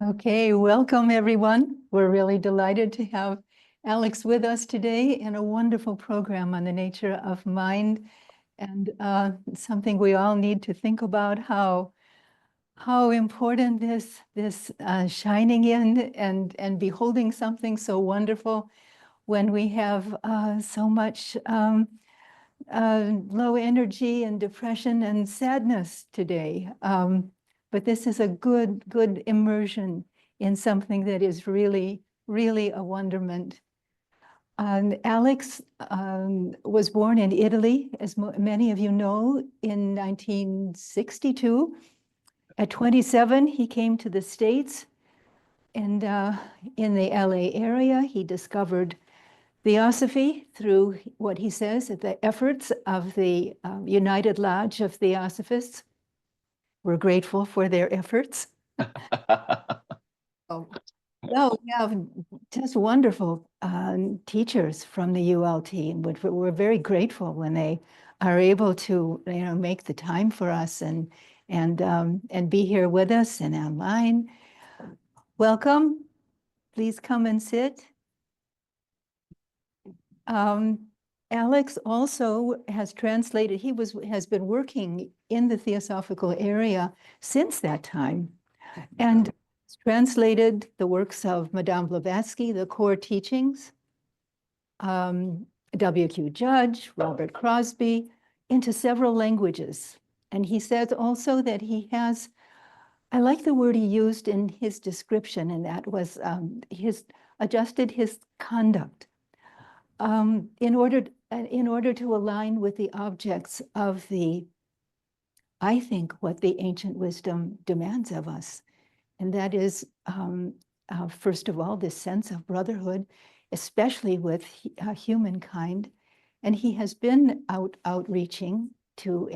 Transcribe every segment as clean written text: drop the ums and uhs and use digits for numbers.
Okay, welcome everyone. We're really delighted to have Alex with us today in a wonderful program on the nature of mind and something we all need to think about how important this shining in and beholding something so wonderful when we have so much low energy and depression and sadness today. But this is a good immersion in something that is really, really a wonderment. Alex was born in Italy, as many of you know, in 1962. At 27, he came to the States, and in the LA area, he discovered Theosophy through what he says the efforts of the United Lodge of Theosophists. We're grateful for their efforts. Oh, well, we have just wonderful teachers from the ULT, and we're very grateful when they are able to, make the time for us and be here with us and online. Welcome. Please come and sit. Alex also has translated, has been working in the Theosophical area since that time, and translated the works of Madame Blavatsky, the core teachings, W.Q. Judge, Robert Crosby, into several languages. And he says also that he has, I like the word he used in his description, and that was adjusted his conduct in order to align with the objects of I think, what the ancient wisdom demands of us. And that is, first of all, this sense of brotherhood, especially with humankind. And he has been outreaching to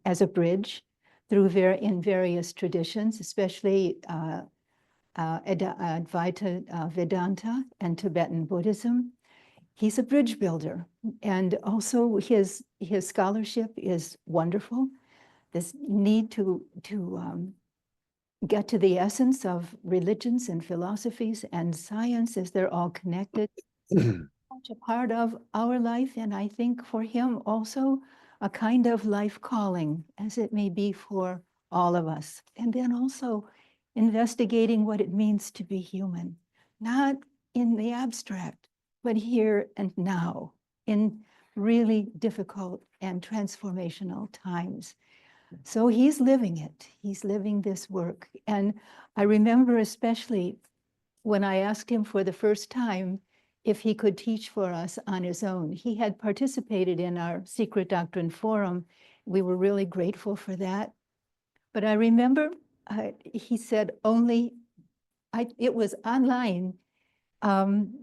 as a bridge through in various traditions, especially Advaita Vedanta and Tibetan Buddhism. He's a bridge builder, and also his scholarship is wonderful. This need to get to the essence of religions and philosophies and science as they're all connected, such a part of our life, and I think for him also a kind of life calling, as it may be for all of us. And then also investigating what it means to be human, not in the abstract, but here and now, in really difficult and transformational times. So he's living it. He's living this work. And I remember especially when I asked him for the first time if he could teach for us on his own. He had participated in our Secret Doctrine Forum. We were really grateful for that. But I remember he said it was online,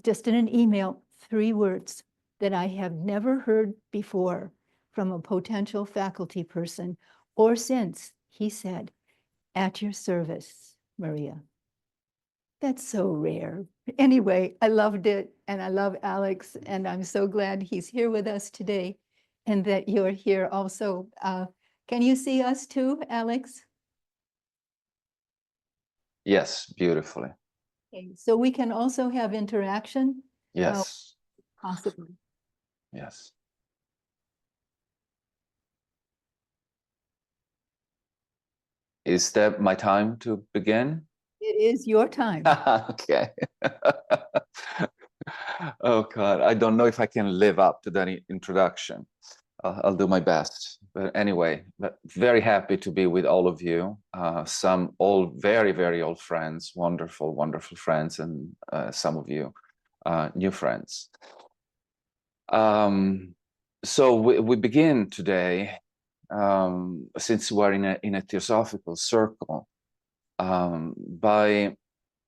just in an email, 3 words that I have never heard before from a potential faculty person or since. He said, "At your service, Maria." That's so rare. Anyway, I loved it, and I love Alex, and I'm so glad he's here with us today and that you're here also. Can you see us too, Alex? Yes, beautifully. Okay, so we can also have interaction? Yes. Possibly. Yes. Is that my time to begin? It is your time. Okay. Oh God, I don't know if I can live up to that introduction. I'll do my best. But anyway, very happy to be with all of you. Some old, very, very old friends, wonderful, wonderful friends, and some of you new friends. So we begin today, since we're in a theosophical circle, by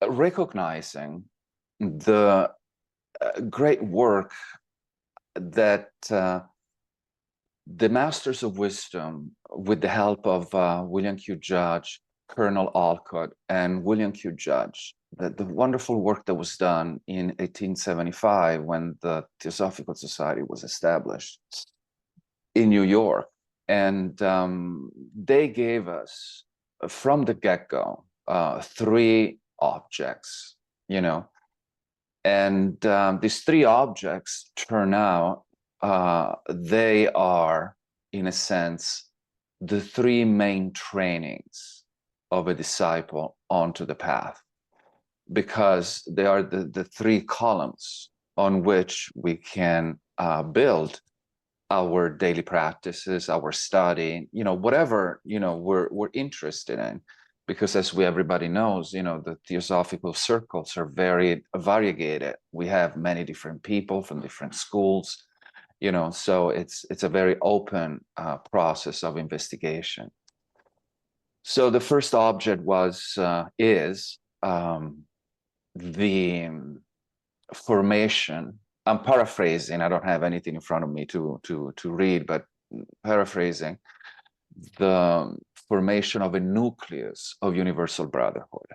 recognizing the great work that the Masters of Wisdom, with the help of William Q. Judge, Colonel Alcott, and William Q. Judge, the wonderful work that was done in 1875 when the Theosophical Society was established in New York. And they gave us, from the get-go, 3 objects, you know. And these three objects turn out, they are, in a sense, the three main trainings of a disciple onto the path, because they are the three columns on which we can build our daily practices, our study, you know, whatever, you know, we're interested in. Because as everybody knows, you know, the theosophical circles are very variegated. We have many different people from different schools, you know, so it's a very open process of investigation. So the first object is the formation. I'm paraphrasing. I don't have anything in front of me to read, but paraphrasing, the formation of a nucleus of universal brotherhood.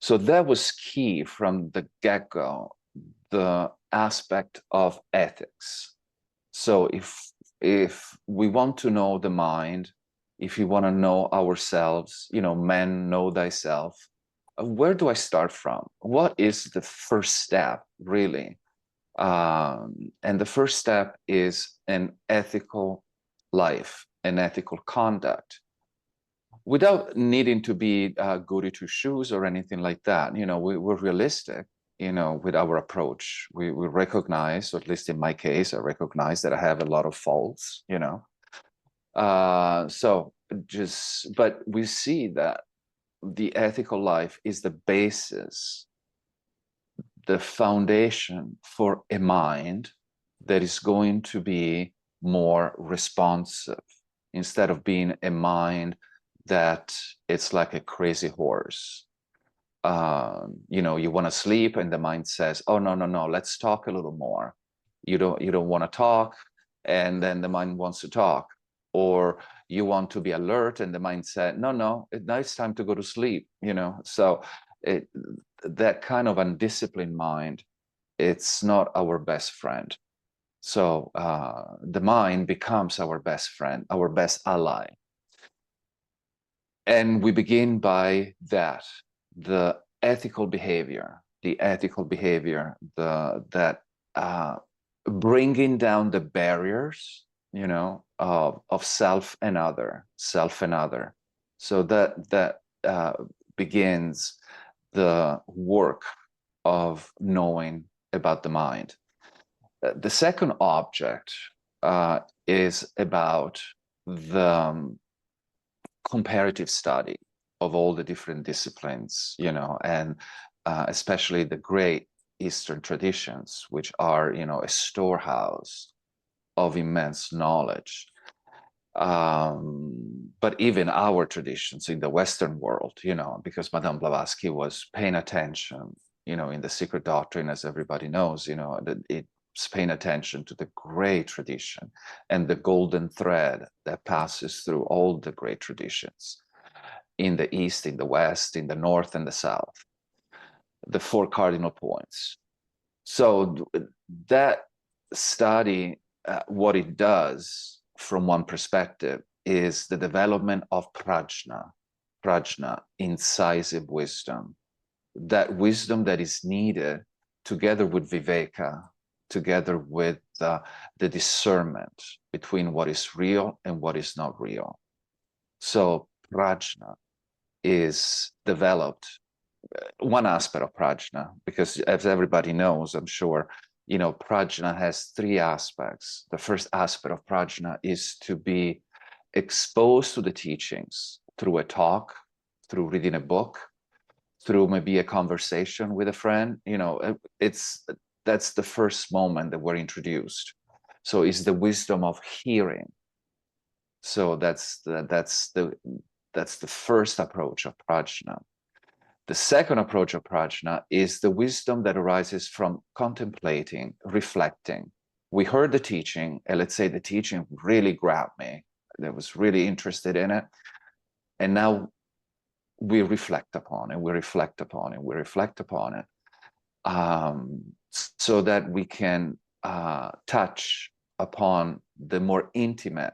So that was key from the get-go, the aspect of ethics. So if we want to know the mind, if you want to know ourselves, you know, man, know thyself, where do I start from? What is the first step, really? And the first step is an ethical life, an ethical conduct, without needing to be goody two shoes or anything like that. You know, we're realistic, you know, with our approach. We recognize, or at least in my case, I recognize that I have a lot of faults, you know. But we see that the ethical life is the basis, the foundation for a mind that is going to be more responsive, instead of being a mind that it's like a crazy horse. You know, you want to sleep and the mind says, oh, no, let's talk a little more. You don't want to talk, and then the mind wants to talk. Or you want to be alert and the mind said, no, now it's time to go to sleep, you know. So that kind of undisciplined mind, it's not our best friend. So the mind becomes our best friend, our best ally. And we begin by that, the ethical behavior, that bringing down the barriers, you know, of self and other. So that begins the work of knowing about the mind. The second object is about the comparative study of all the different disciplines, you know, and especially the great Eastern traditions, which are, you know, a storehouse of immense knowledge. But even our traditions in the Western world, you know, because Madame Blavatsky was paying attention, you know, in the Secret Doctrine, as everybody knows, you know, it's paying attention to the great tradition and the golden thread that passes through all the great traditions in the East, in the West, in the North, and the South, the four cardinal points. So that study, what it does from one perspective is the development of prajna, incisive wisdom, that wisdom that is needed together with viveka, together with the discernment between what is real and what is not real. So prajna is developed, one aspect of prajna, because as everybody knows, I'm sure, you know, prajna has three aspects. The first aspect of prajna is to be exposed to the teachings through a talk, through reading a book, through maybe a conversation with a friend. You know, that's the first moment that we're introduced. So it's the wisdom of hearing. So that's the first approach of prajna. The second approach of prajna is the wisdom that arises from contemplating, reflecting. We heard the teaching, and let's say the teaching really grabbed me. I was really interested in it. And now we reflect upon it, so that we can touch upon the more intimate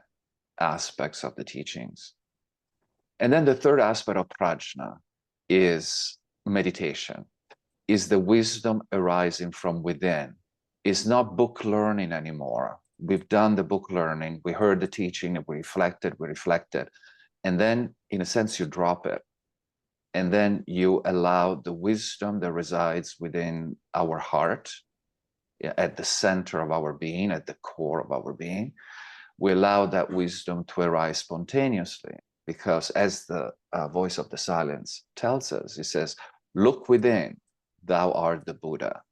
aspects of the teachings. And then the third aspect of prajna is meditation, is the wisdom arising from within. It's not book learning anymore. We've done the book learning, we heard the teaching, we reflected, and then in a sense you drop it. And then you allow the wisdom that resides within our heart, at the center of our being, at the core of our being. We allow that wisdom to arise spontaneously, because as the voice of the silence tells us, it says, look within, thou art the Buddha.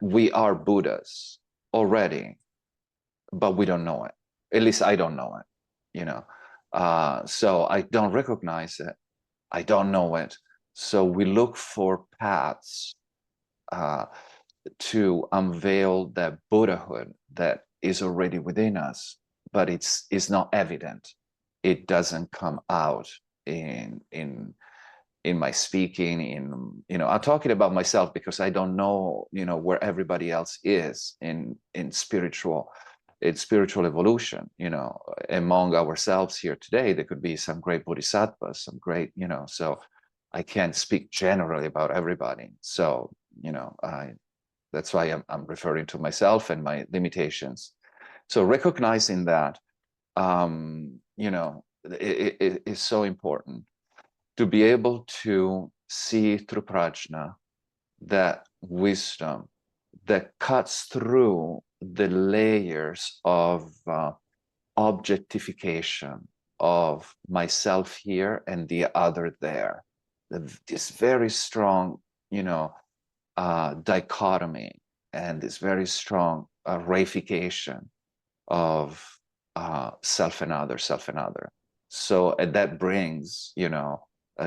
We are Buddhas already, but we don't know it. At least I don't know it, you know. So I don't recognize it. I don't know it. So we look for paths to unveil that Buddhahood that is already within us, but it's not evident. It doesn't come out in my speaking, I'm talking about myself because I don't know, where everybody else is in spiritual evolution, among ourselves here today. There could be some great bodhisattvas, some great, so I can't speak generally about everybody. So, that's why I'm referring to myself and my limitations. So recognizing that, it is so important to be able to see through prajna that wisdom that cuts through the layers of objectification of myself here and the other there. This very strong, dichotomy, and this very strong reification of self and other. So that brings,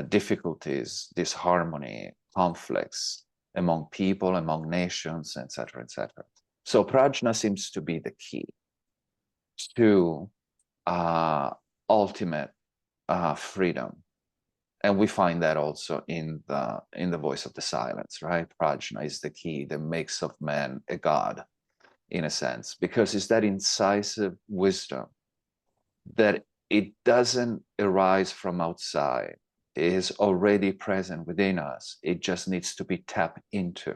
difficulties, disharmony, conflicts among people, among nations, etc., etc. So prajna seems to be the key to ultimate freedom. And we find that also in the voice of the silence, right? Prajna is the key that makes of man a god, in a sense, because it's that incisive wisdom that it doesn't arise from outside. It is already present within us. It just needs to be tapped into.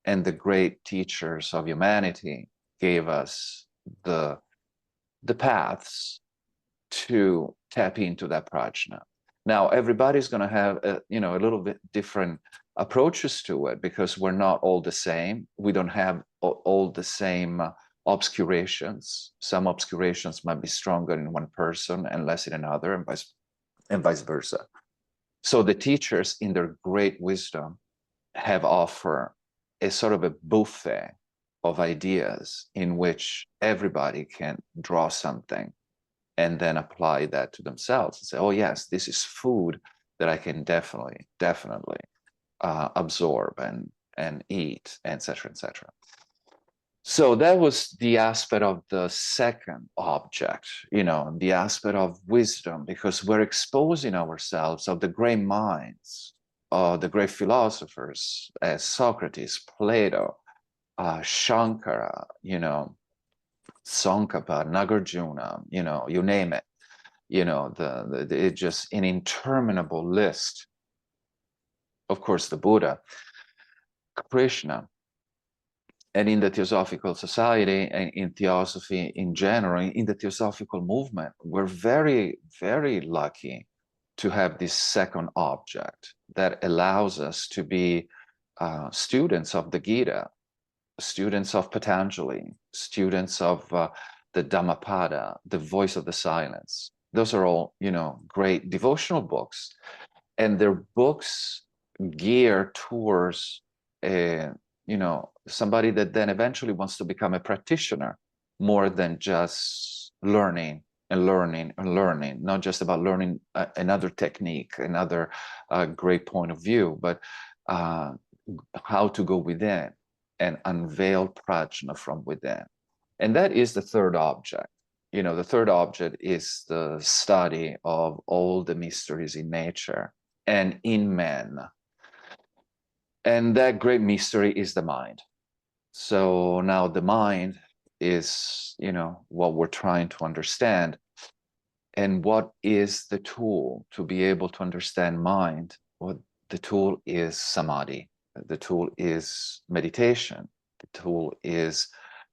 And the great teachers of humanity gave us the paths to tap into that prajna. Now, everybody's going to have a little bit different approaches to it, because we're not all the same. We don't have all the same obscurations. Some obscurations might be stronger in one person and less in another, and vice versa. So the teachers, in their great wisdom, have offered a sort of a buffet of ideas in which everybody can draw something and then apply that to themselves and say, oh yes, this is food that I can definitely absorb and eat, etc., etc. So that was the aspect of the second object, the aspect of wisdom, because we're exposing ourselves of the great minds, the great philosophers, as Socrates, Plato, Shankara, Tsongkhapa, Nagarjuna, you name it. It's just an interminable list. Of course, the Buddha, Krishna. And in the Theosophical Society, and in theosophy in general, in the Theosophical movement, we're very, very lucky to have this second object that allows us to be students of the Gita, students of Patanjali, students of the Dhammapada, the voice of the silence. Those are all, great devotional books. And they're books geared towards somebody that then eventually wants to become a practitioner, more than just learning and learning and learning, not just about learning another technique, another great point of view, but how to go within and unveil prajna from within. And that is the third object. The third object is the study of all the mysteries in nature and in men. And that great mystery is the mind. So now the mind is, what we're trying to understand. And what is the tool to be able to understand mind? Well, the tool is samadhi. The tool is meditation. The tool is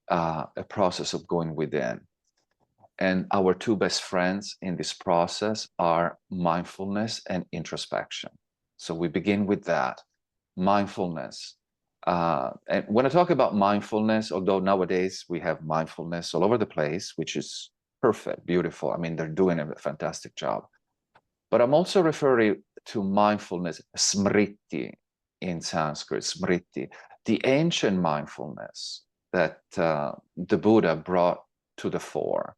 a process of going within. And our two best friends in this process are mindfulness and introspection. So we begin with that, mindfulness. And when I talk about mindfulness, although nowadays we have mindfulness all over the place, which is perfect, beautiful. I mean, they're doing a fantastic job. But I'm also referring to mindfulness, smriti in Sanskrit, smriti, the ancient mindfulness that the Buddha brought to the fore.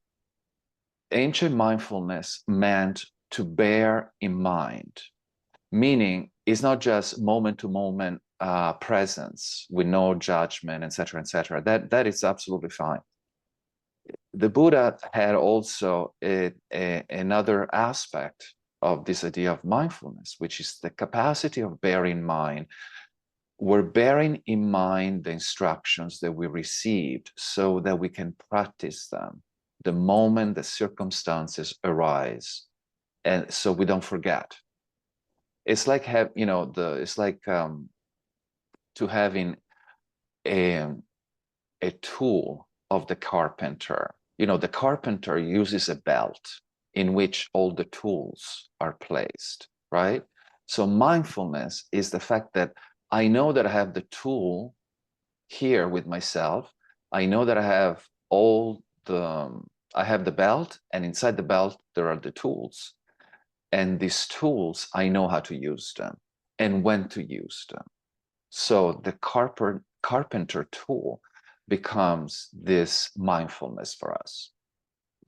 Ancient mindfulness meant to bear in mind, meaning it's not just moment to moment presence with no judgment, etc., etc. That is absolutely fine. The Buddha had also another aspect of this idea of mindfulness, which is the capacity of bearing in mind. We're bearing in mind the instructions that we received so that we can practice them the moment the circumstances arise, and so we don't forget. It's like to having a tool of the carpenter. The carpenter uses a belt in which all the tools are placed, right? So mindfulness is the fact that I know that I have the tool here with myself. I know that I have the belt, and inside the belt there are the tools. And these tools, I know how to use them and when to use them. So the carpenter tool becomes this mindfulness for us.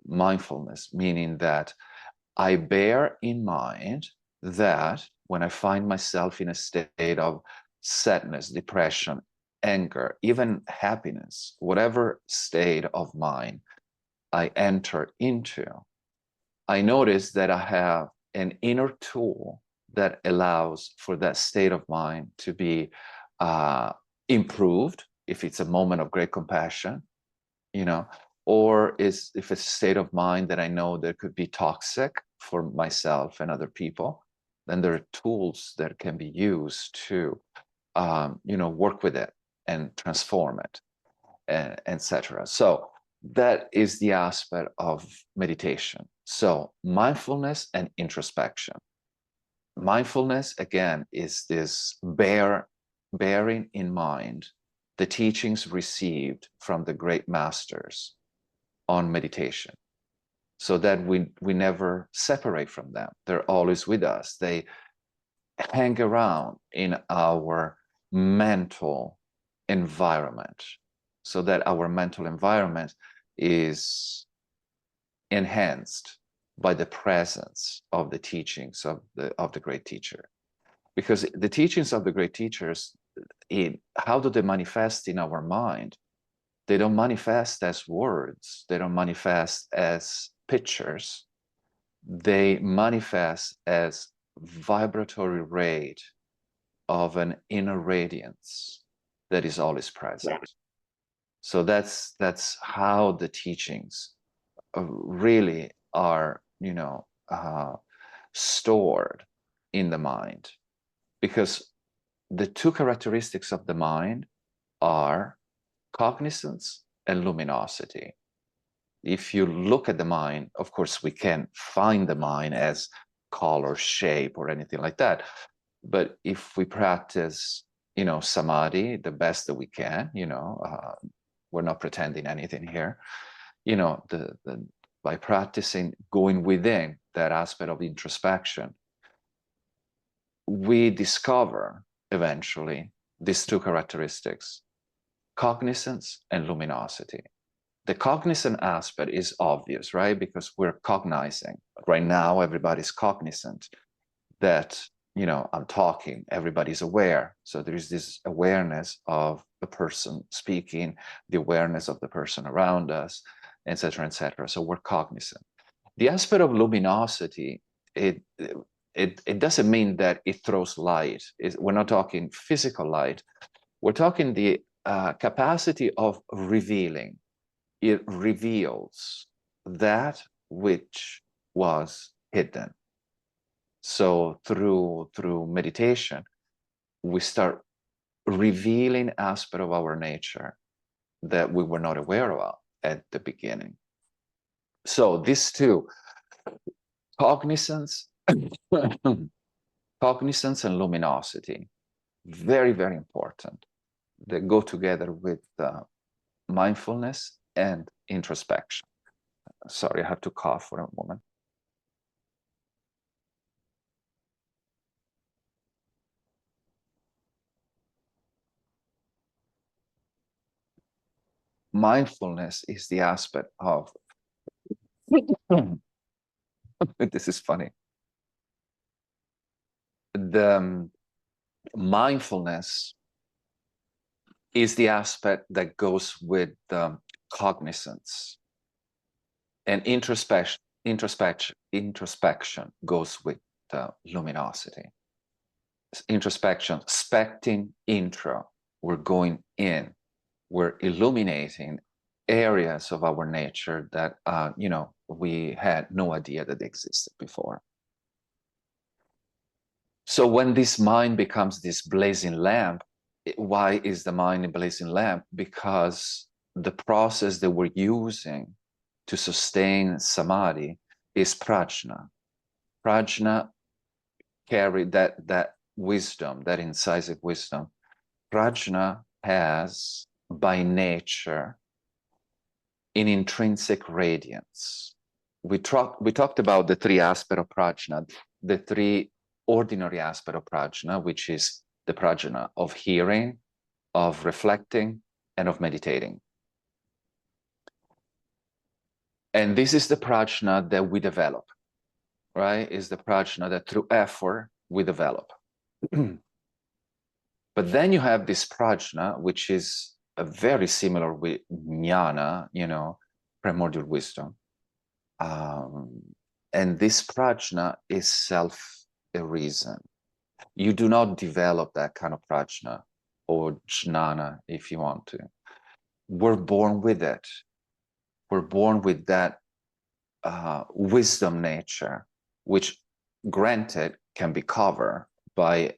Mindfulness, meaning that I bear in mind that when I find myself in a state of sadness, depression, anger, even happiness, whatever state of mind I enter into, I notice that I have an inner tool that allows for that state of mind to be improved if it's a moment of great compassion, or if it's a state of mind that I know that could be toxic for myself and other people, then there are tools that can be used to, work with it and transform it, etc. So that is the aspect of meditation. So mindfulness and introspection. Mindfulness, again, is this bearing in mind the teachings received from the great masters on meditation, so that we never separate from them. They're always with us. They hang around in our mental environment, so that our mental environment is enhanced by the presence of the teachings of the great teacher. Because the teachings of the great teachers, how do they manifest in our mind? They don't manifest as words. They don't manifest as pictures. They manifest as vibratory rate of an inner radiance that is always present. So that's how the teachings really are, stored in the mind. Because the two characteristics of the mind are cognizance and luminosity. If you look at the mind, of course, we can't find the mind as color, shape, or anything like that. But if we practice, samadhi the best that we can, we're not pretending anything here, by practicing going within that aspect of introspection, we discover eventually these two characteristics, cognizance and luminosity. The cognizant aspect is obvious, right? Because we're cognizing. Right now, everybody's cognizant that, I'm talking, everybody's aware. So there is this awareness of the person speaking, the awareness of the person around us, etc., etc. So we're cognizant. The aspect of luminosity, it doesn't mean that it throws light. We're not talking physical light. We're talking the capacity of revealing. It reveals that which was hidden. So through meditation, we start revealing aspect of our nature that we were not aware of at the beginning. So these two, cognizance, cognizance and luminosity, very, very important. They go together with mindfulness and introspection. Sorry, I have to cough for a moment. Mindfulness is the aspect of, this is funny. The mindfulness is the aspect that goes with cognizance, and introspection goes with luminosity. Introspection, specting intro, we're going in, we're illuminating areas of our nature that we had no idea that they existed before. So when this mind becomes this blazing lamp, why is the mind a blazing lamp? Because the process that we're using to sustain samadhi is prajna. Prajna carry that wisdom, that incisive wisdom. Prajna has by nature an intrinsic radiance. We talked about the three aspects of prajna, the three ordinary aspect of prajna, which is the prajna of hearing, of reflecting, and of meditating. And this is the prajna that we develop, right? Is the prajna that through effort we develop. But then you have this prajna, which is very similar with jnana, primordial wisdom. And this prajna is a reason. You do not develop that kind of prajna or jnana if you want to. We're born with it. We're born with that wisdom nature, which granted can be covered by,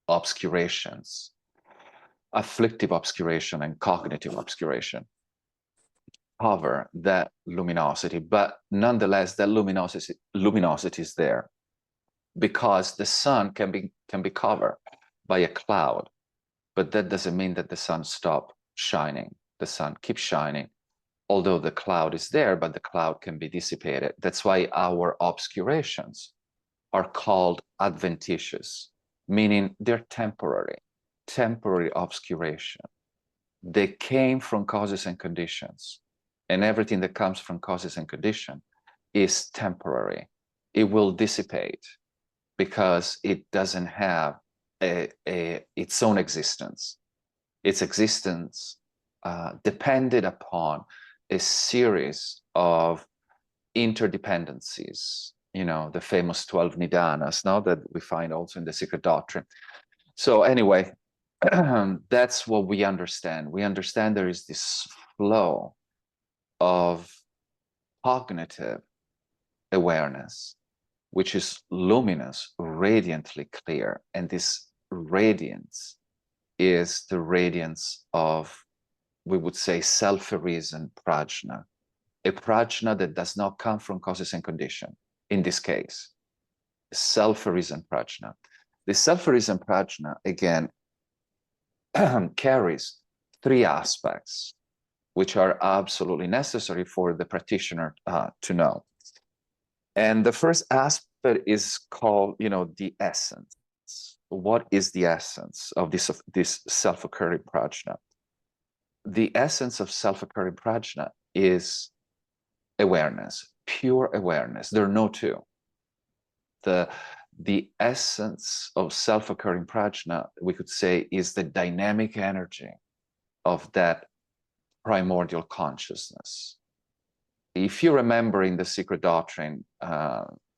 obscurations, afflictive obscuration and cognitive obscuration. Cover that luminosity, but nonetheless, that luminosity is there, because the sun can be covered by a cloud, but that doesn't mean that the sun stops shining. The sun keeps shining, although the cloud is there, but the cloud can be dissipated. That's why our obscurations are called adventitious, meaning they're temporary obscuration. They came from causes and conditions, and everything that comes from causes and condition is temporary. It will dissipate because it doesn't have its own existence. Its existence depended upon a series of interdependencies, the famous 12 nidanas, now that we find also in the Secret Doctrine. So anyway, that's what we understand. We understand there is this flow of cognitive awareness, which is luminous, radiantly clear. And this radiance is the radiance of, we would say, self-arisen prajna, a prajna that does not come from causes and condition. In this case, self-arisen prajna. The self-arisen prajna, again, carries three aspects, which are absolutely necessary for the practitioner to know. And the first aspect is called, the essence. What is the essence of this self-occurring prajna? The essence of self-occurring prajna is awareness, pure awareness. There are no two. The essence of self-occurring prajna, we could say, is the dynamic energy of that primordial consciousness. If you remember in the Secret Doctrine,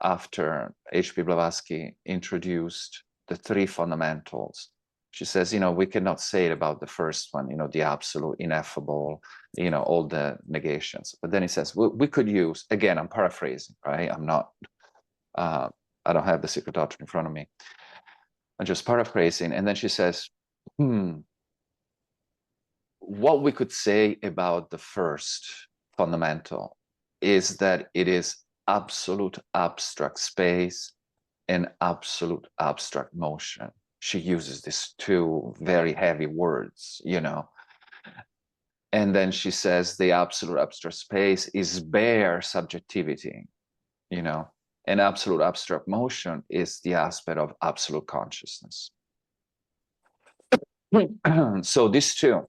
after H.P. Blavatsky introduced the three fundamentals, she says, we cannot say it about the first one, the absolute, ineffable, all the negations. But then he says, we could use, again, I'm paraphrasing, right? I'm not I don't have the secret doctrine in front of me. I'm just paraphrasing. And then she says, what we could say about the first fundamental is that it is absolute abstract space and absolute abstract motion. She uses these two very heavy words, you know. And then she says the absolute abstract space is bare subjectivity, you know, and absolute abstract motion is the aspect of absolute consciousness. So these two,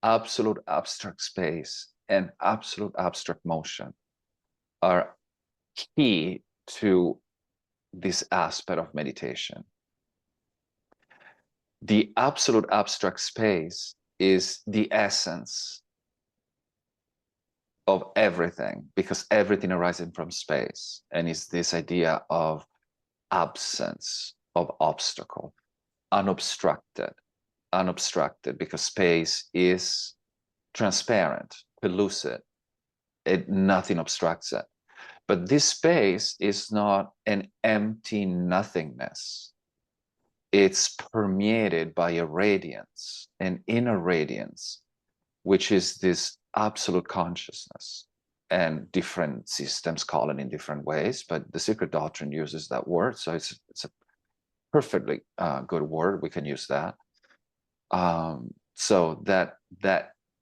absolute abstract space and absolute abstract motion, are key to this aspect of meditation. The absolute abstract space is the essence of everything, because everything arises from space, and it's this idea of absence of obstacle, unobstructed, because space is transparent, pellucid, nothing obstructs it. But this space is not an empty nothingness. It's permeated by a radiance, an inner radiance, which is this absolute consciousness. And different systems call it in different ways, but the secret doctrine uses that word. So it's a perfectly good word. We can use that. So that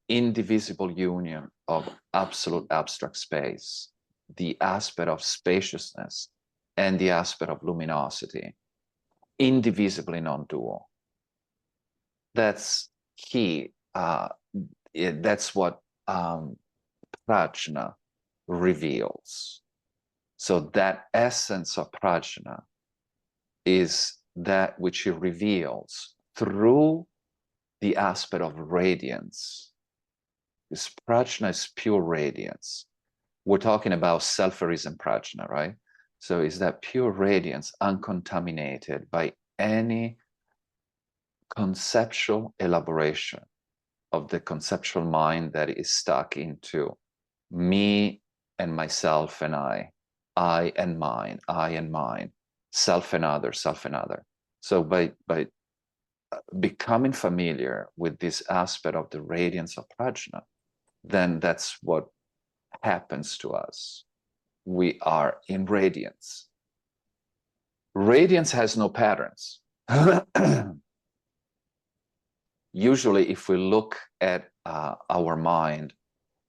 indivisible union of absolute abstract space, the aspect of spaciousness, and the aspect of luminosity, indivisibly non-dual. That's key. That's what prajna reveals. So that essence of prajna is that which it reveals through the aspect of radiance. This prajna is pure radiance. We're talking about self-arisen prajna, right? So is that pure radiance, uncontaminated by any conceptual elaboration of the conceptual mind that is stuck into me and myself and I and mine, self and other, self and other. So by becoming familiar with this aspect of the radiance of prajna, then that's what happens to us. We are in radiance. Radiance has no patterns. Usually, if we look at our mind,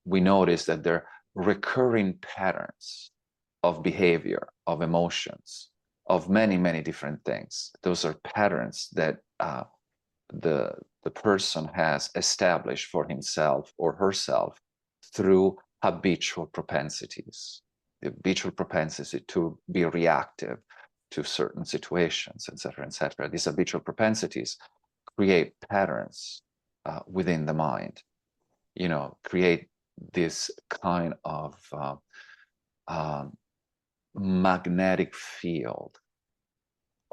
we notice that there are recurring patterns of behavior, of emotions, of many, many different things. Those are patterns that the person has established for himself or herself through habitual propensities, the habitual propensity to be reactive to certain situations, etc., etc. These habitual propensities create patterns within the mind, you know, create this kind of magnetic field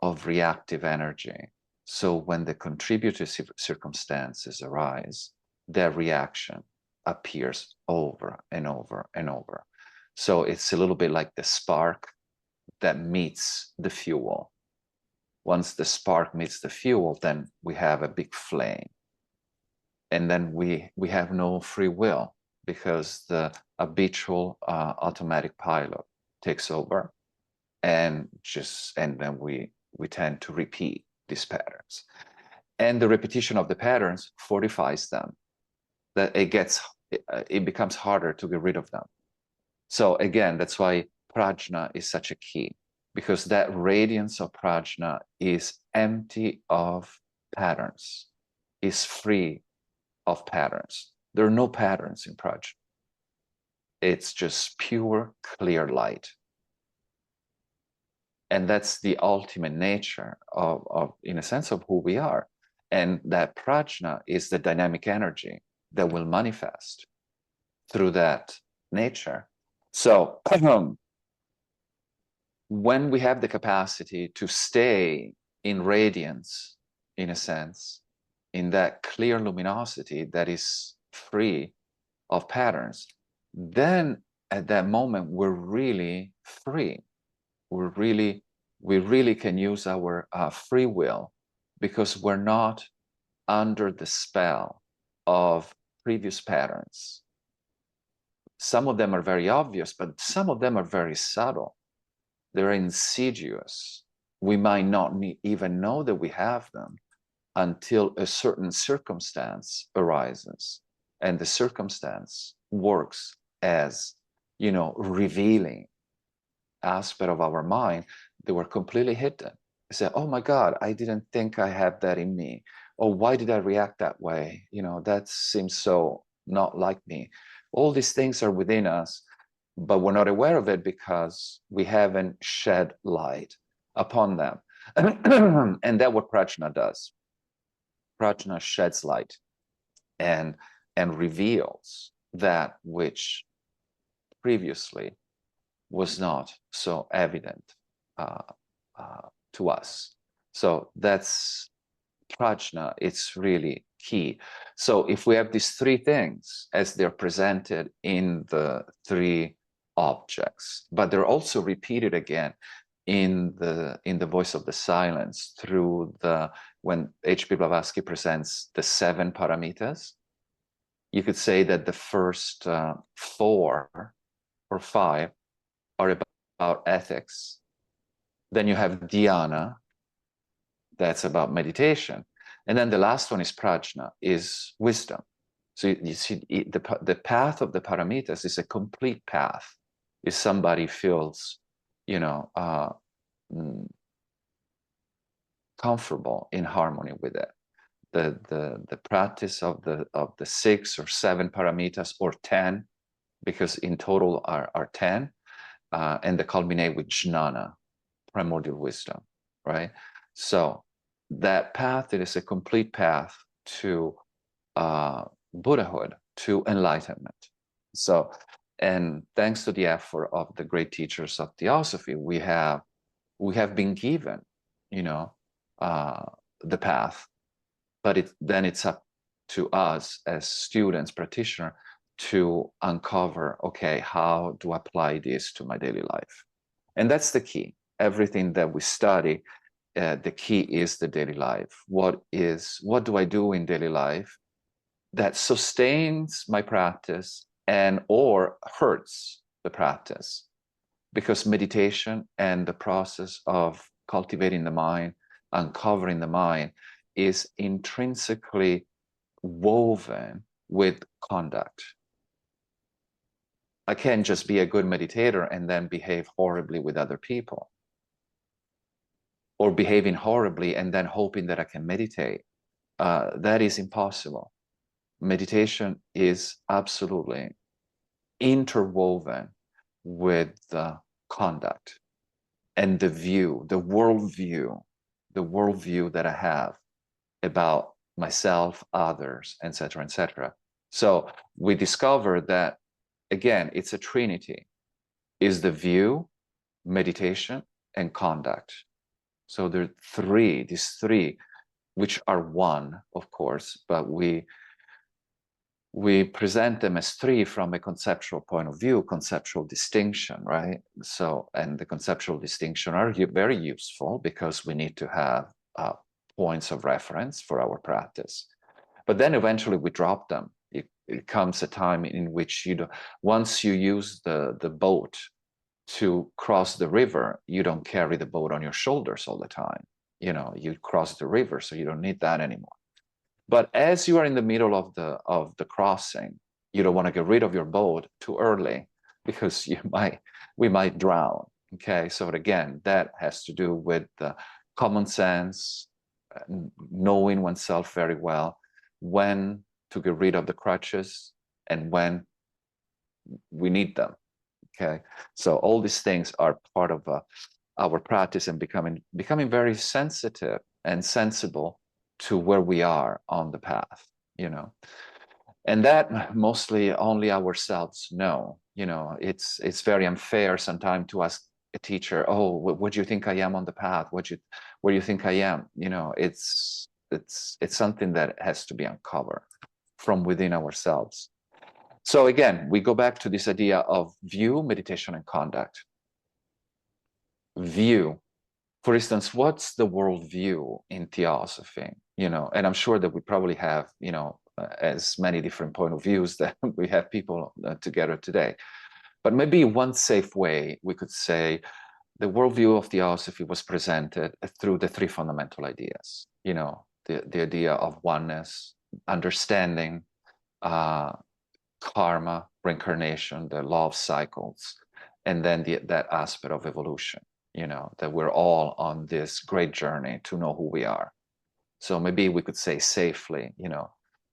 of reactive energy. So when the contributory circumstances arise, their reaction appears over and over and over. So it's a little bit like the spark that meets the fuel. Once the spark meets the fuel, then we have a big flame. And then we have no free will, because the habitual automatic pilot takes over, and then we tend to repeat these patterns. And the repetition of the patterns fortifies them, that it becomes harder to get rid of them. So again, that's why prajna is such a key, because that radiance of prajna is empty of patterns, is free of patterns. There are no patterns in prajna. It's just pure, clear light. And that's the ultimate nature of, in a sense, of who we are. And that prajna is the dynamic energy that will manifest through that nature. So when we have the capacity to stay in radiance, in a sense, in that clear luminosity that is free of patterns, then at that moment, we're really free. We really can use our free will, because we're not under the spell of previous patterns. Some of them are very obvious, but some of them are very subtle. They're insidious. We might not even know that we have them until a certain circumstance arises, and the circumstance works as, revealing aspect of our mind that were completely hidden. I said, oh my God, I didn't think I had that in me. Or why did I react that way? That seems so not like me. All these things are within us, but we're not aware of it because we haven't shed light upon them. And that's what prajna does. Prajna sheds light and reveals that which previously was not so evident uh, to us. So that's prajna. It's really key. So if we have these three things as they're presented in the three objects, but they're also repeated again in the voice of the silence through when H.P. Blavatsky presents the 7 paramitas, you could say that the first 4 or 5 are about ethics. Then you have dhyana, that's about meditation. And then the last one is prajna, is wisdom. So you see, the path of the paramitas is a complete path. If somebody feels, comfortable in harmony with it. The practice of the 6 or 7 paramitas, or 10, because in total are 10, and they culminate with jnana, primordial wisdom, right? So that path, it is a complete path to Buddhahood, to enlightenment. So, and thanks to the effort of the great teachers of theosophy, we have been given, the path, but then it's up to us as students, practitioners, to uncover, okay, how to apply this to my daily life. And that's the key. Everything that we study, the key is the daily life. What do I do in daily life that sustains my practice and or hurts the practice? Because meditation and the process of cultivating the mind, uncovering the mind, is intrinsically woven with conduct. I can't just be a good meditator and then behave horribly with other people, or behaving horribly and then hoping that I can meditate. That is impossible. Meditation is absolutely interwoven with the conduct and the worldview that I have about myself, others, etc., etc. So we discover that, again, it's a trinity: is the view, meditation, and conduct. So there are these three, which are one, of course, but we present them as 3 from a conceptual point of view, conceptual distinction, right? So, and the conceptual distinction are very useful because we need to have points of reference for our practice. But then eventually we drop them. It comes a time in which once you use the boat to cross the river, you don't carry the boat on your shoulders all the time. You cross the river, so you don't need that anymore. But as you are in the middle of the crossing, you don't want to get rid of your boat too early, because we might drown. Okay, so again, that has to do with common sense, knowing oneself very well, when to get rid of the crutches and when we need them. Okay, so all these things are part of our practice, and becoming very sensitive and sensible to where we are on the path, and that mostly only ourselves know. It's very unfair sometimes to ask a teacher, oh, what do you think I am on the path? Where do you think I am? It's something that has to be uncovered from within ourselves. So again, we go back to this idea of view, meditation, and conduct. View, for instance, what's the worldview in theosophy? And I'm sure that we probably have, as many different point of views that we have people together today. But maybe one safe way we could say the worldview of theosophy was presented through the three fundamental ideas. The idea of oneness, understanding, karma, reincarnation, the law of cycles, and then that aspect of evolution, that we're all on this great journey to know who we are. So maybe we could say safely,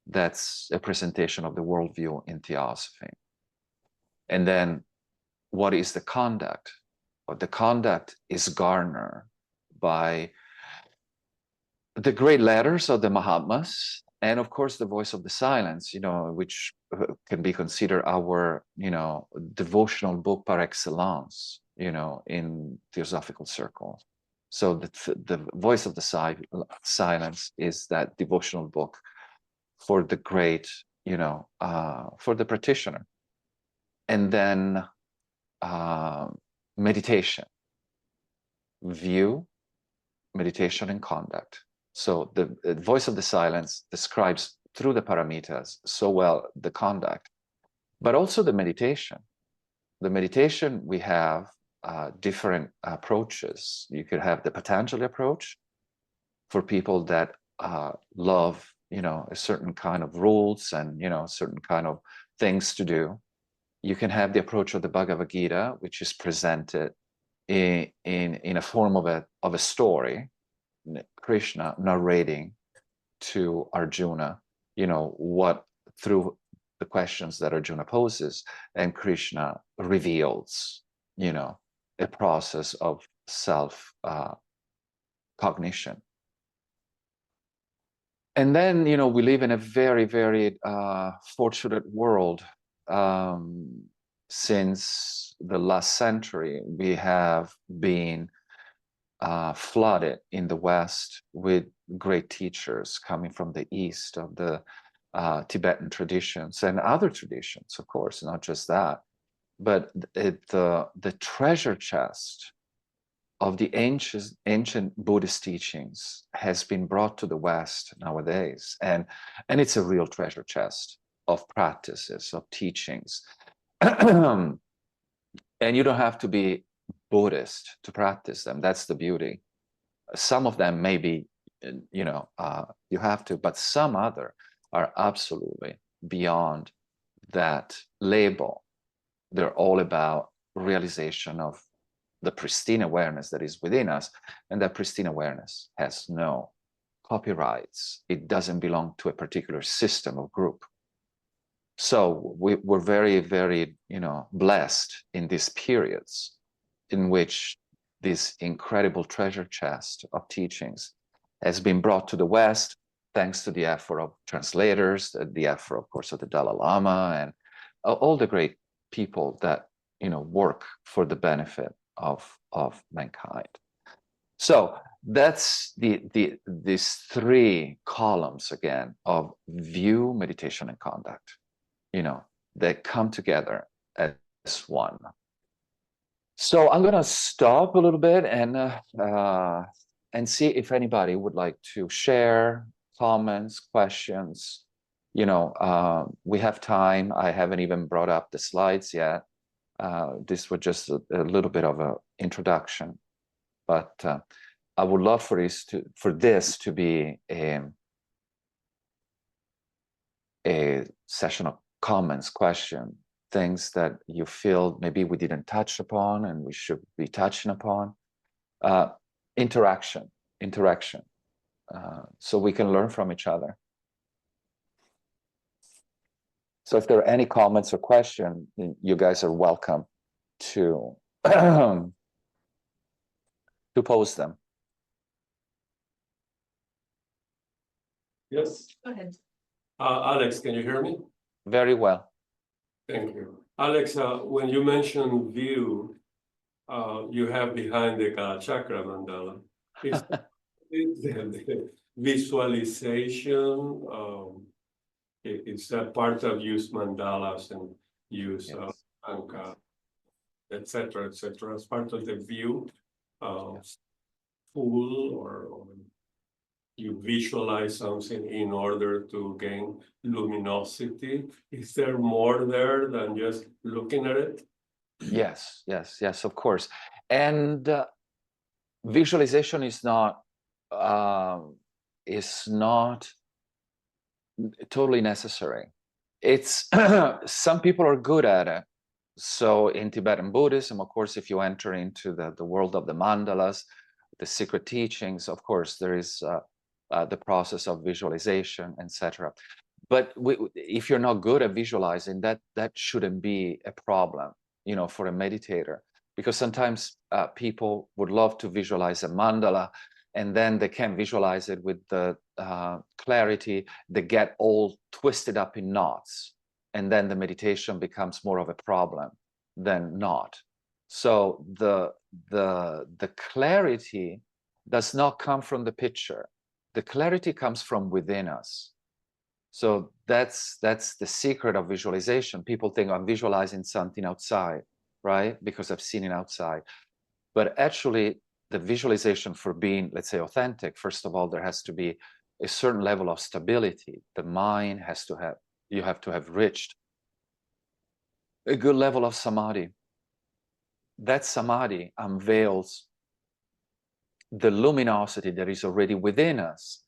that's a presentation of the worldview in theosophy. And then what is the conduct? Well, the conduct is garnered by the great letters of the Mahatmas, and of course the voice of the silence, which can be considered our, devotional book par excellence, in theosophical circles. So the voice of the silence is that devotional book for the great, for the practitioner. And then meditation, view, meditation, and conduct. So the voice of the silence describes through the paramitas so well the conduct, but also the meditation. The meditation, we have different approaches. You could have the Patanjali approach for people that love, a certain kind of rules and, certain kind of things to do. You can have the approach of the Bhagavad Gita, which is presented in a form of a story, Krishna narrating to Arjuna, what through the questions that Arjuna poses, and Krishna reveals, a process of self cognition. And then, we live in a very, very fortunate world. Since the last century, we have been flooded in the West with great teachers coming from the East of the Tibetan traditions and other traditions, of course, not just that. But the treasure chest of the ancient Buddhist teachings has been brought to the West nowadays. And it's a real treasure chest of practices, of teachings. And you don't have to be Buddhist to practice them. That's the beauty. Some of them maybe, you have to, but some other are absolutely beyond that label. They're all about realization of the pristine awareness that is within us, and that pristine awareness has no copyrights. It doesn't belong to a particular system or group. So we're very, very, blessed in these periods in which this incredible treasure chest of teachings has been brought to the West, thanks to the effort of translators, the effort, of course, of the Dalai Lama, and all the great people that, work for the benefit of mankind. So that's these three columns, again, of view, meditation, and conduct, that come together as one. So I'm going to stop a little bit and see if anybody would like to share comments, questions. We have time. I haven't even brought up the slides yet. This was just a little bit of an introduction, but I would love for this to be a session of comments, questions, things that you feel maybe we didn't touch upon and we should be touching upon. Interaction, so we can learn from each other. So if there are any comments or questions, you guys are welcome to pose them. Yes. Go ahead. Alex, can you hear me? Very well. Thank you. Alex, when you mentioned view, you have behind the chakra mandala. Is the visualization It's that part of use mandalas and use Yes. anka, etc., etc., as part of the view. Full or you visualize something in order to gain luminosity. Is there more there than just looking at it? Yes, yes, yes, of course. And visualization is not totally necessary. It's some people are good at it. So in Tibetan Buddhism, of course, if you enter into the world of the mandalas, the secret teachings, of course, there is the process of visualization, etc. But if you're not good at visualizing, that shouldn't be a problem, for a meditator, because sometimes people would love to visualize a mandala, and then they can't visualize it with the clarity. They get all twisted up in knots, and then the meditation becomes more of a problem than not. So the clarity does not come from the picture. The clarity comes from within us. So that's the secret of visualization. People think I'm visualizing something outside, right? Because I've seen it outside. But actually, the visualization for being, let's say, authentic, first of all, there has to be a certain level of stability. The mind has to have, you have to have reached a good level of samadhi. That samadhi unveils the luminosity that is already within us.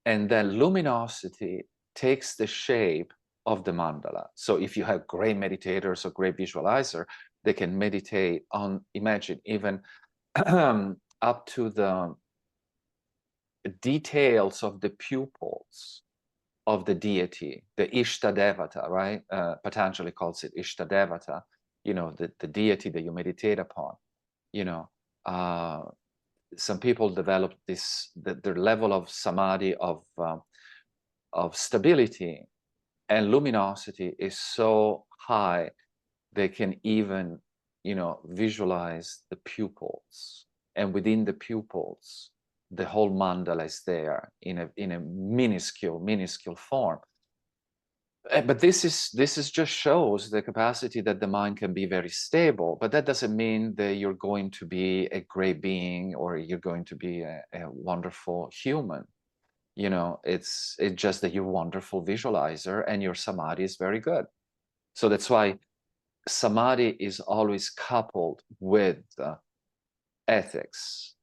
And that luminosity takes the shape of the mandala. So if you have great meditators or great visualizer, they can meditate on, imagine, even up to the details of the pupils of the deity, the Ishtadevata, right? Patanjali calls it Ishtadevata, the deity that you meditate upon. Some people develop their level of samadhi, of stability and luminosity is so high, they can even, visualize the pupils. And within the pupils, the whole mandala is there in a minuscule form. But this is just shows the capacity that the mind can be very stable. But that doesn't mean that you're going to be a great being or you're going to be a wonderful human. It's just that you're a wonderful visualizer and your samadhi is very good. So that's why samadhi is always coupled with ethics,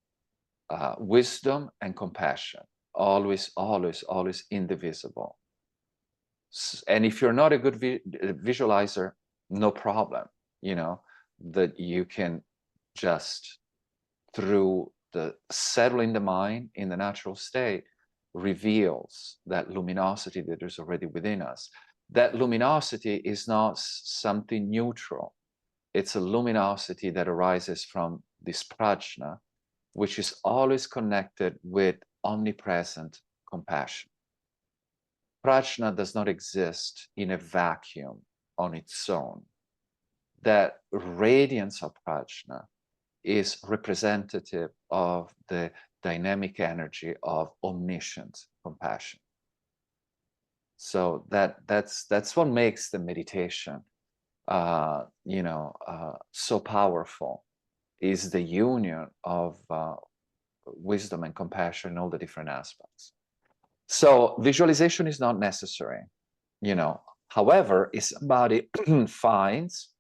wisdom, and compassion. Always, always, always indivisible. And if you're not a good visualizer, no problem, that you can just, through the settling the mind in the natural state, reveals that luminosity that is already within us. That luminosity is not something neutral. It's a luminosity that arises from this prajna, which is always connected with omnipresent compassion. Prajna does not exist in a vacuum on its own. That radiance of prajna is representative of the dynamic energy of omniscient compassion. So that's what makes the meditation, so powerful, is the union of wisdom and compassion in all the different aspects. So visualization is not necessary, However, if somebody finds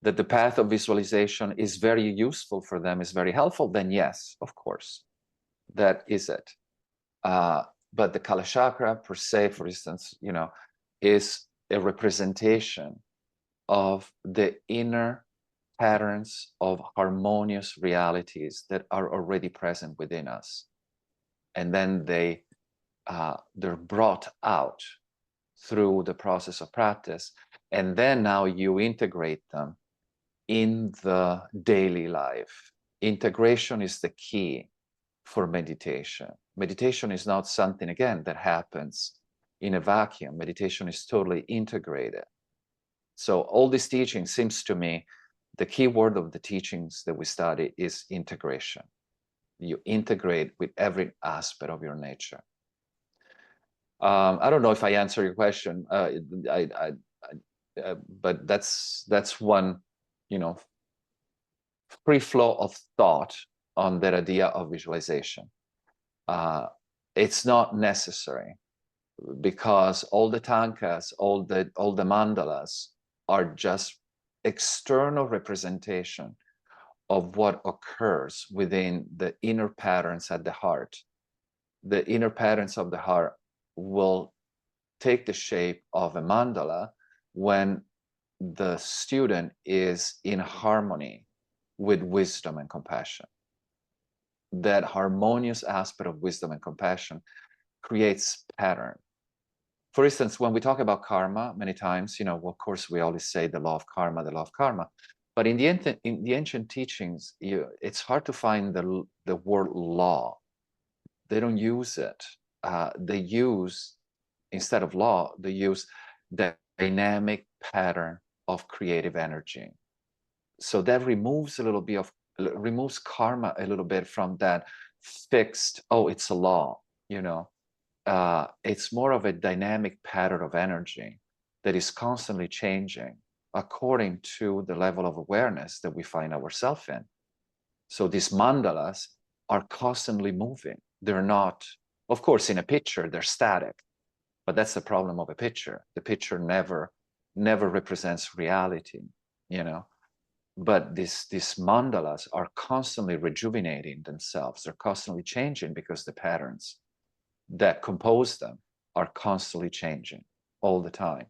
that the path of visualization is very useful for them, is very helpful, then yes, of course, that is it. But the Kalachakra per se, for instance, is a representation of the inner patterns of harmonious realities that are already present within us. And then they're brought out through the process of practice. And then now you integrate them in the daily life. Integration is the key for meditation. Meditation is not something, again, that happens in a vacuum. Meditation is totally integrated. So all these teachings, seems to me, the key word of the teachings that we study is integration. You integrate with every aspect of your nature. I don't know if I answer your question, but that's one, you know, free flow of thought on that idea of visualization. It's not necessary, because all the tankas, all the mandalas are just external representation of what occurs within the inner patterns at the heart. The inner patterns of the heart will take the shape of a mandala when the student is in harmony with wisdom and compassion. That harmonious aspect of wisdom and compassion creates pattern. For instance, when we talk about karma, many times, you know, of course, we always say the law of karma, the law of karma. But in the ancient teachings, it's hard to find the word law. They don't use it. They use, instead of law, they use the dynamic pattern of creative energy. So that removes removes karma a little bit from that fixed, oh, it's a law, you know. It's more of a dynamic pattern of energy that is constantly changing according to the level of awareness that we find ourselves in. So these mandalas are constantly moving. They're not, of course, in a picture, they're static, but that's the problem of a picture. The picture never represents reality, you know. But these mandalas are constantly rejuvenating themselves. They're constantly changing because the patterns that compose them are constantly changing all the time.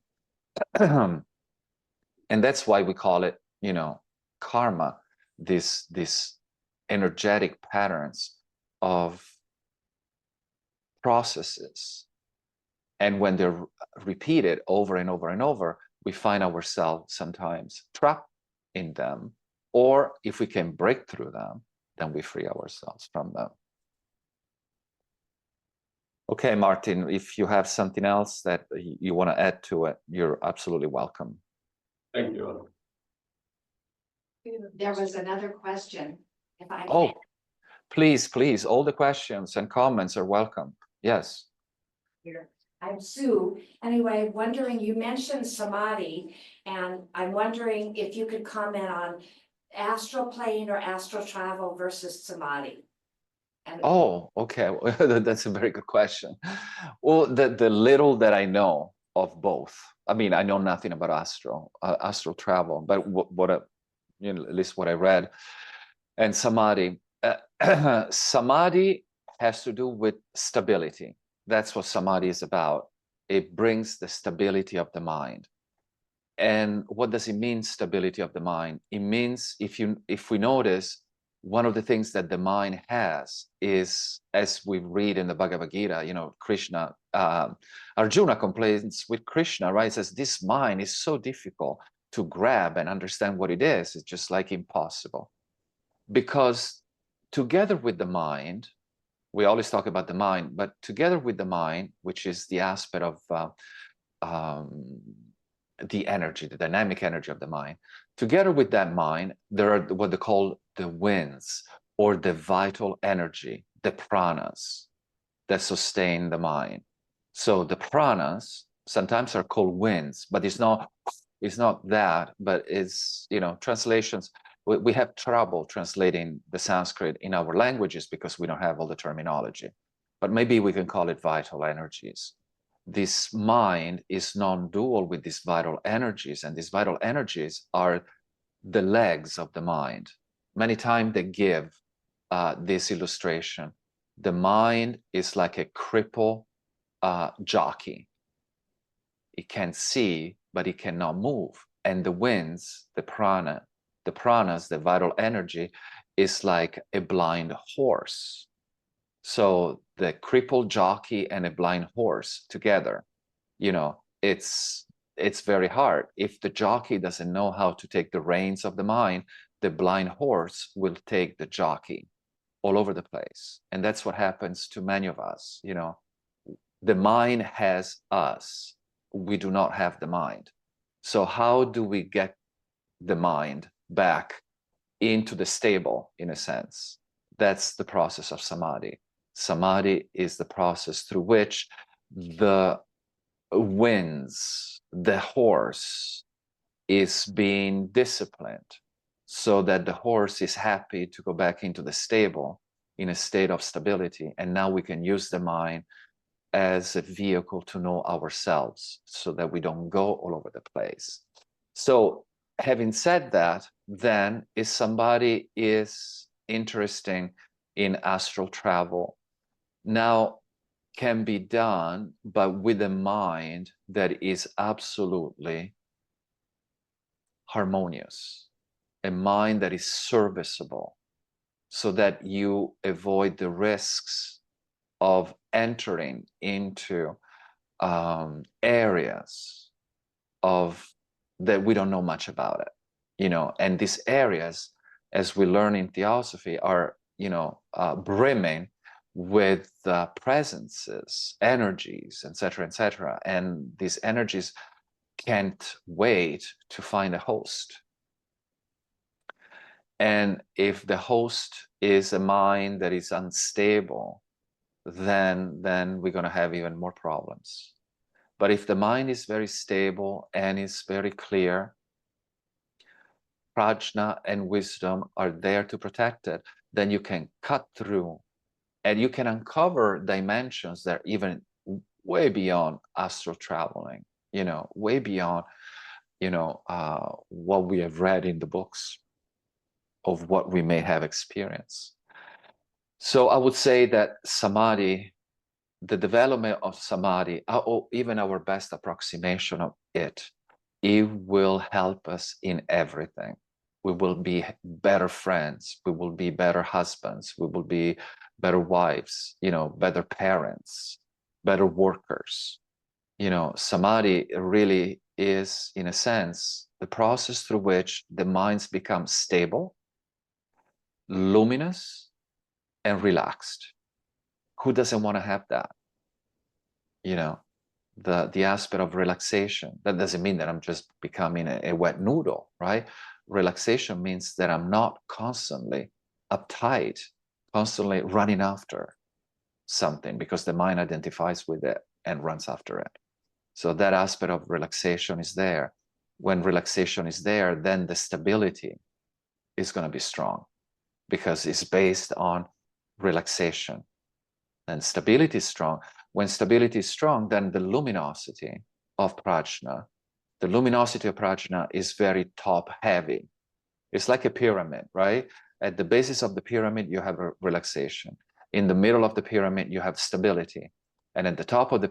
And that's why we call it, you know, karma, this energetic patterns of processes. And when they're repeated over and over and over, we find ourselves sometimes trapped in them, or if we can break through them, then we free ourselves from them. Okay, Martin, if you have something else that you want to add to it, you're absolutely welcome. Thank you. There was another question, if I Oh, can. please, all the questions and comments are welcome. Yes. Here. I'm Sue. Anyway, wondering, you mentioned samadhi, and I'm wondering if you could comment on astral plane or astral travel versus samadhi. And Oh, okay. That's a very good question. Well, the little that I know of both, I mean, I know nothing about astral travel, but what you know, at least what I read, and samadhi. Samadhi has to do with stability. That's what samadhi is about. It brings the stability of the mind. And what does it mean, stability of the mind? It means, if we notice, one of the things that the mind has is, as we read in the Bhagavad Gita, you know, Krishna, Arjuna complains with Krishna, right? He says, this mind is so difficult to grab and understand what it is. It's just like impossible. Because together with the mind, we always talk about the mind, but together with the mind, which is the aspect of the energy, the dynamic energy of the mind, together with that mind, there are what they call the winds, or the vital energy, the pranas that sustain the mind. So the pranas sometimes are called winds, but it's not that, but it's, you know, translations. We have trouble translating the Sanskrit in our languages because we don't have all the terminology, but maybe we can call it vital energies. This mind is non-dual with these vital energies, and these vital energies are the legs of the mind. Many times they give this illustration. The mind is like a crippled jockey. It can see, but it cannot move. And the winds, the pranas, the vital energy, is like a blind horse. So the crippled jockey and a blind horse together, you know, it's very hard. If the jockey doesn't know how to take the reins of the mind, the blind horse will take the jockey all over the place. And that's what happens to many of us, you know. The mind has us. We do not have the mind. So how do we get the mind back into the stable, in a sense? That's the process of samadhi. Samadhi is the process through which the winds, the horse is being disciplined so that the horse is happy to go back into the stable in a state of stability. And now we can use the mind as a vehicle to know ourselves so that we don't go all over the place. So having said that, then if somebody is interested in astral travel, now can be done, but with a mind that is absolutely harmonious, a mind that is serviceable, so that you avoid the risks of entering into areas of that we don't know much about it, you know, and these areas, as we learn in theosophy, are, you know, brimming with presences, energies, etc., and these energies can't wait to find a host. And if the host is a mind that is unstable, then we're going to have even more problems. But if the mind is very stable and is very clear, prajna and wisdom are there to protect it, then you can cut through and you can uncover dimensions that are even way beyond astral traveling, you know, way beyond, you know, what we have read in the books of what we may have experienced. So I would say that samadhi, the development of samadhi, or even our best approximation of it, it will help us in everything. We will be better friends. We will be better husbands. We will be better wives, you know, better parents, better workers. You know, samadhi really is, in a sense, the process through which the minds become stable, luminous, and relaxed. Who doesn't want to have that? You know, the aspect of relaxation. That doesn't mean that I'm just becoming a wet noodle, right? Relaxation means that I'm not constantly uptight, constantly running after something, because the mind identifies with it and runs after it. So that aspect of relaxation is there. When relaxation is there, then the stability is going to be strong, because it's based on relaxation. And stability is strong. When stability is strong, then the luminosity of prajna, the luminosity of prajna is very top heavy. It's like a pyramid, right? At the basis of the pyramid, you have a relaxation. In the middle of the pyramid, you have stability. And at the top of the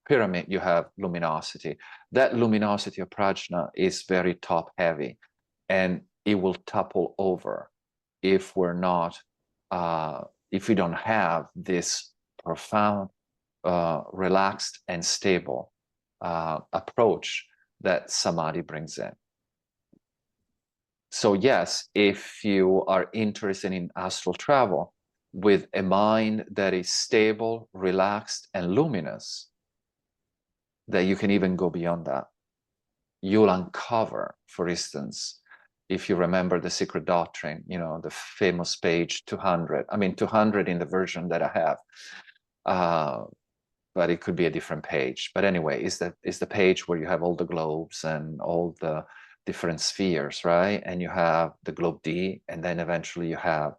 pyramid, you have luminosity. That luminosity of prajna is very top heavy, and it will topple over if we're not, if we don't have this profound, relaxed and stable approach that samadhi brings in. So yes, if you are interested in astral travel with a mind that is stable, relaxed, and luminous, that you can even go beyond that. You'll uncover, for instance, if you remember the Secret Doctrine, you know, the famous page 200. I mean, 200 in the version that I have, but it could be a different page. But anyway, it's the page where you have all the globes and all the different spheres, right? And you have the globe D, and then eventually you have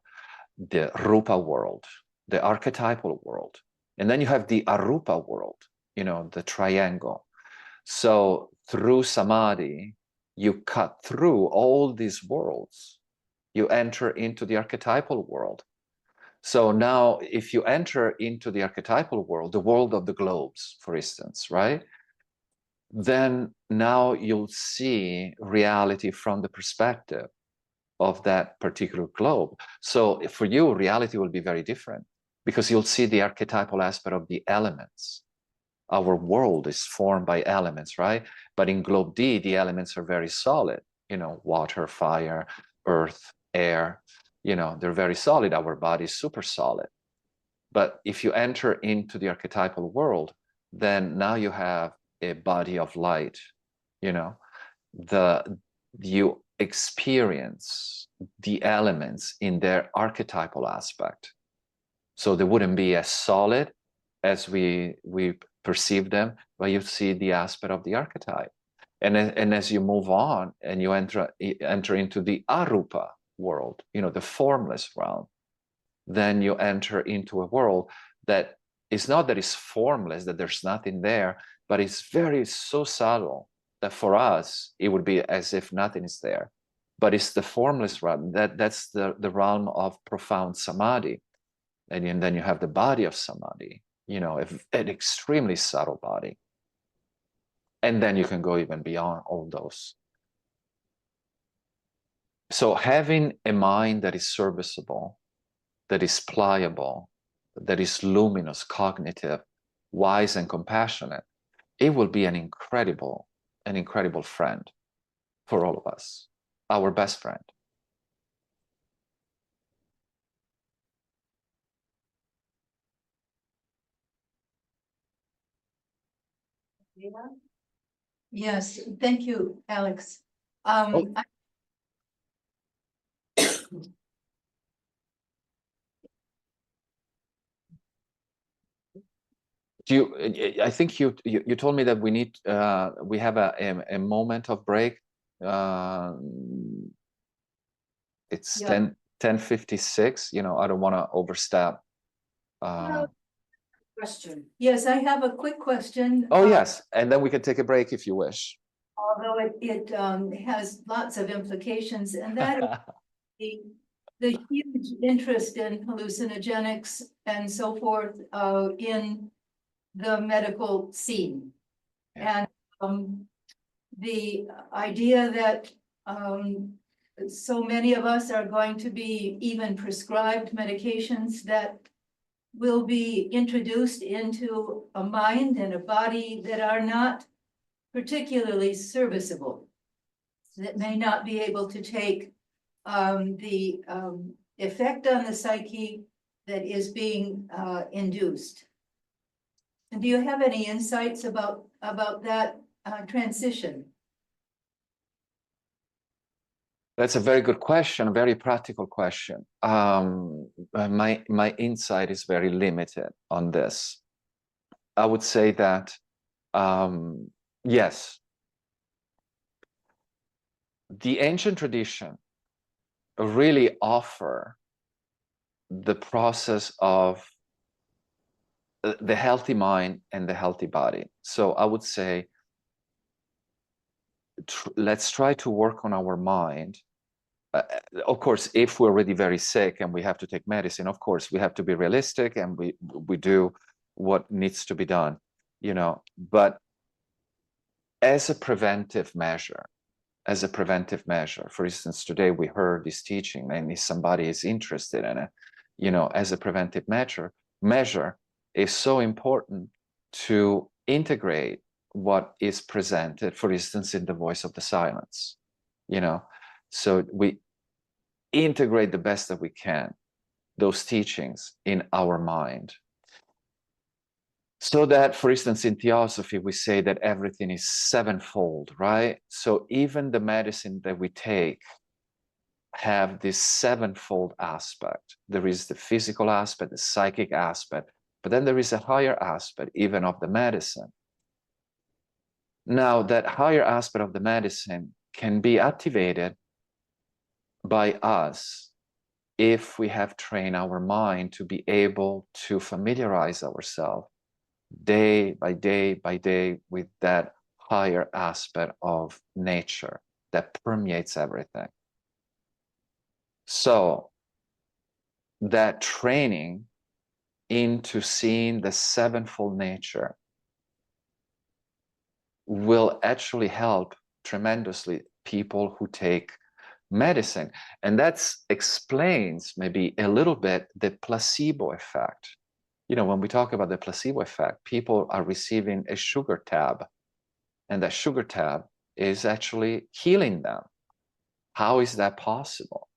the Rupa world, the archetypal world. And then you have the Arupa world, you know, the triangle. So through samadhi, you cut through all these worlds. You enter into the archetypal world. So now if you enter into the archetypal world, the world of the globes, for instance, right? Then now you'll see reality from the perspective of that particular globe. So for you, reality will be very different, because you'll see the archetypal aspect of the elements. Our world is formed by elements, right? But in globe D, the elements are very solid, you know, water, fire, earth, air, you know, they're very solid. Our body is super solid. But if you enter into the archetypal world, then now you have a body of light, you know, you experience the elements in their archetypal aspect. So they wouldn't be as solid as we perceive them, but you see the aspect of the archetype. And as you move on and you enter into the arupa world, the formless realm, then you enter into a world that is not that it's formless, that there's nothing there, but it's so subtle that for us, it would be as if nothing is there. But it's the formless realm, that's the realm of profound samadhi. And then you have the body of samadhi, an extremely subtle body. And then you can go even beyond all those. So having a mind that is serviceable, that is pliable, that is luminous, cognitive, wise, and compassionate, it will be an incredible friend for all of us, our best friend. Yes, thank you, Alex. Oh. I think you told me that we have a moment of break. It's Yeah. 10:56. I don't want to overstep. Question. Yes, I have a quick question. Oh, yes, and then we can take a break if you wish. Although it has lots of implications, and that is the huge interest in hallucinogenics and so forth in the medical scene. Yeah. And the idea that so many of us are going to be even prescribed medications that will be introduced into a mind and a body that are not particularly serviceable, that may not be able to take the effect on the psyche that is being induced. And do you have any insights about that transition? That's a very good question, a very practical question. My insight is very limited on this. I would say that, yes, the ancient tradition really offer the process of the healthy mind and the healthy body. So I would say, let's try to work on our mind. Of course, if we're already very sick and we have to take medicine, of course, we have to be realistic and we do what needs to be done, but as a preventive measure, for instance, today we heard this teaching, and if somebody is interested in it, as a preventive measure is so important to integrate what is presented, for instance, in the voice of the silence, so we integrate the best that we can those teachings in our mind. So that, for instance, in theosophy, we say that everything is sevenfold, right? So even the medicine that we take have this sevenfold aspect. There is the physical aspect, the psychic aspect, but then there is a higher aspect even of the medicine. Now, that higher aspect of the medicine can be activated by us if we have trained our mind to be able to familiarize ourselves day by day with that higher aspect of nature that permeates everything. So that training into seeing the sevenfold nature will actually help tremendously people who take medicine. And that explains maybe a little bit the placebo effect. When we talk about the placebo effect, people are receiving a sugar tab, and that sugar tab is actually healing them. How is that possible?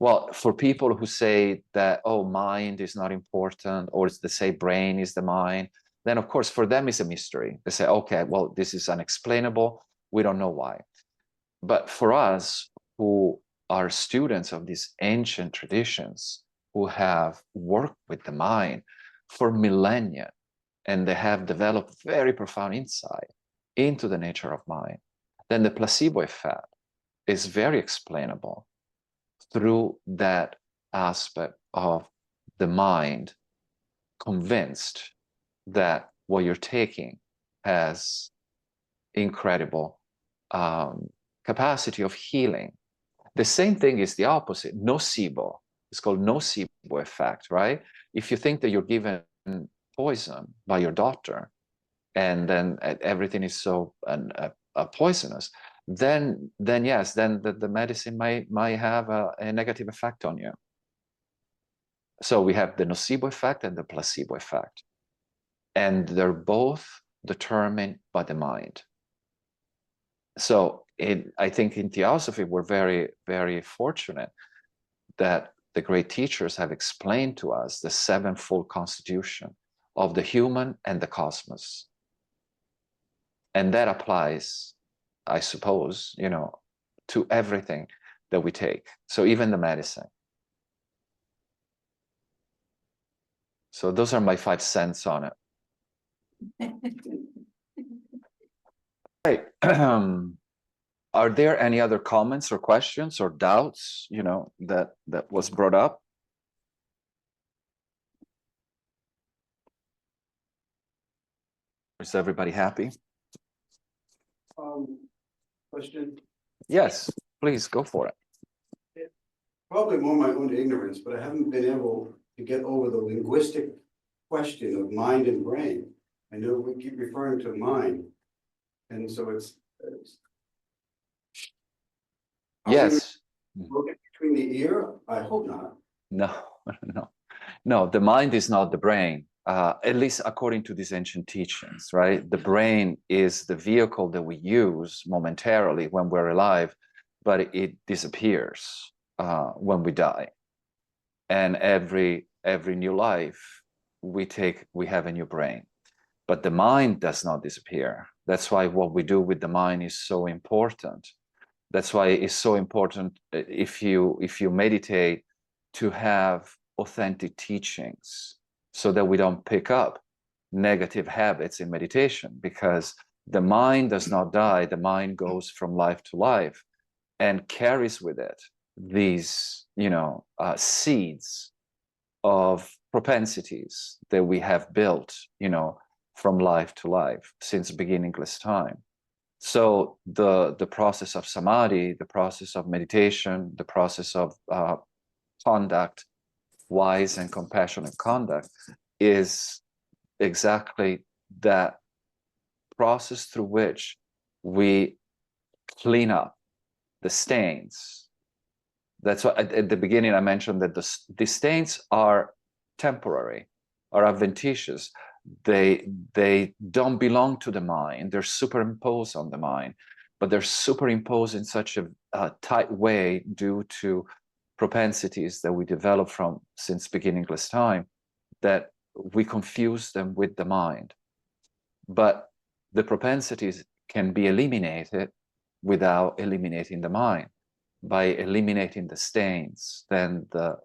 Well, for people who say that, oh, mind is not important, or they say brain is the mind, then of course for them it's a mystery. They say, okay, well, this is unexplainable. We don't know why. But for us who are students of these ancient traditions, who have worked with the mind, for millennia, and they have developed very profound insight into the nature of mind, then the placebo effect is very explainable through that aspect of the mind convinced that what you're taking has incredible capacity of healing. The same thing is the opposite, nocebo. It's called nocebo effect, right? If you think that you're given poison by your doctor, and then everything is so poisonous, then yes, then the medicine might have a negative effect on you. So we have the nocebo effect and the placebo effect, and they're both determined by the mind. So I think in Theosophy, we're very, very fortunate that the great teachers have explained to us the sevenfold constitution of the human and the cosmos. And that applies, I suppose, to everything that we take. So even the medicine. So those are my 5 cents on it. Right. Are there any other comments or questions or doubts, that was brought up? Is everybody happy? Question, Yes, please go for it. probably more my own ignorance, but I haven't been able to get over the linguistic question of mind and brain. I know we keep referring to mind, and so it's Yes. broken between the ear. I hope not. No, no, the mind is not the brain, at least according to these ancient teachings, right? The brain is the vehicle that we use momentarily when we're alive, but it disappears when we die. And every new life we have a new brain, but the mind does not disappear. That's why what we do with the mind is so important. That's why it's so important if you meditate to have authentic teachings, so that we don't pick up negative habits in meditation, because the mind does not die. The mind goes from life to life and carries with it these seeds of propensities that we have built from life to life since beginningless time. So the process of samadhi, the process of meditation, the process of conduct, wise and compassionate conduct, is exactly that process through which we clean up the stains. That's why at the beginning I mentioned that the stains are temporary, are adventitious. They don't belong to the mind. They're superimposed on the mind, but they're superimposed in such a tight way due to propensities that we develop from since beginningless time, that we confuse them with the mind. But the propensities can be eliminated without eliminating the mind. By eliminating the stains, then the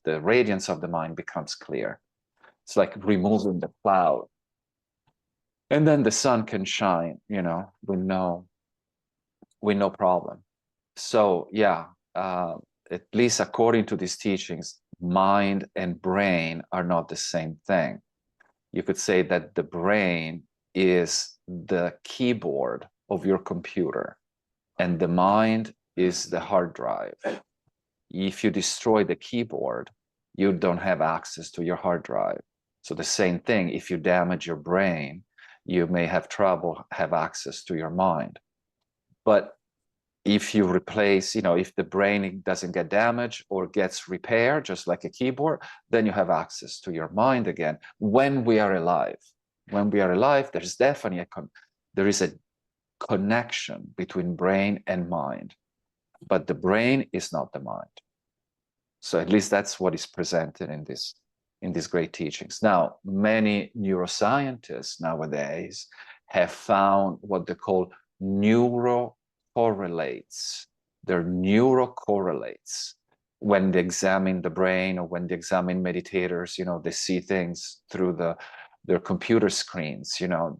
radiance of the mind becomes clear. It's like removing the cloud, and then the sun can shine, with no problem. So yeah, at least according to these teachings, mind and brain are not the same thing. You could say that the brain is the keyboard of your computer, and the mind is the hard drive. If you destroy the keyboard, you don't have access to your hard drive. So the same thing, if you damage your brain, you may have trouble have access to your mind. But if you replace, if the brain doesn't get damaged or gets repaired, just like a keyboard, then you have access to your mind again. When we are alive, there's definitely there is a connection between brain and mind, but the brain is not the mind. So at least that's what is presented in these great teachings. Now, many neuroscientists nowadays have found what they call neurocorrelates. They're neurocorrelates. when they examine the brain or when they examine meditators, they see things through their computer screens,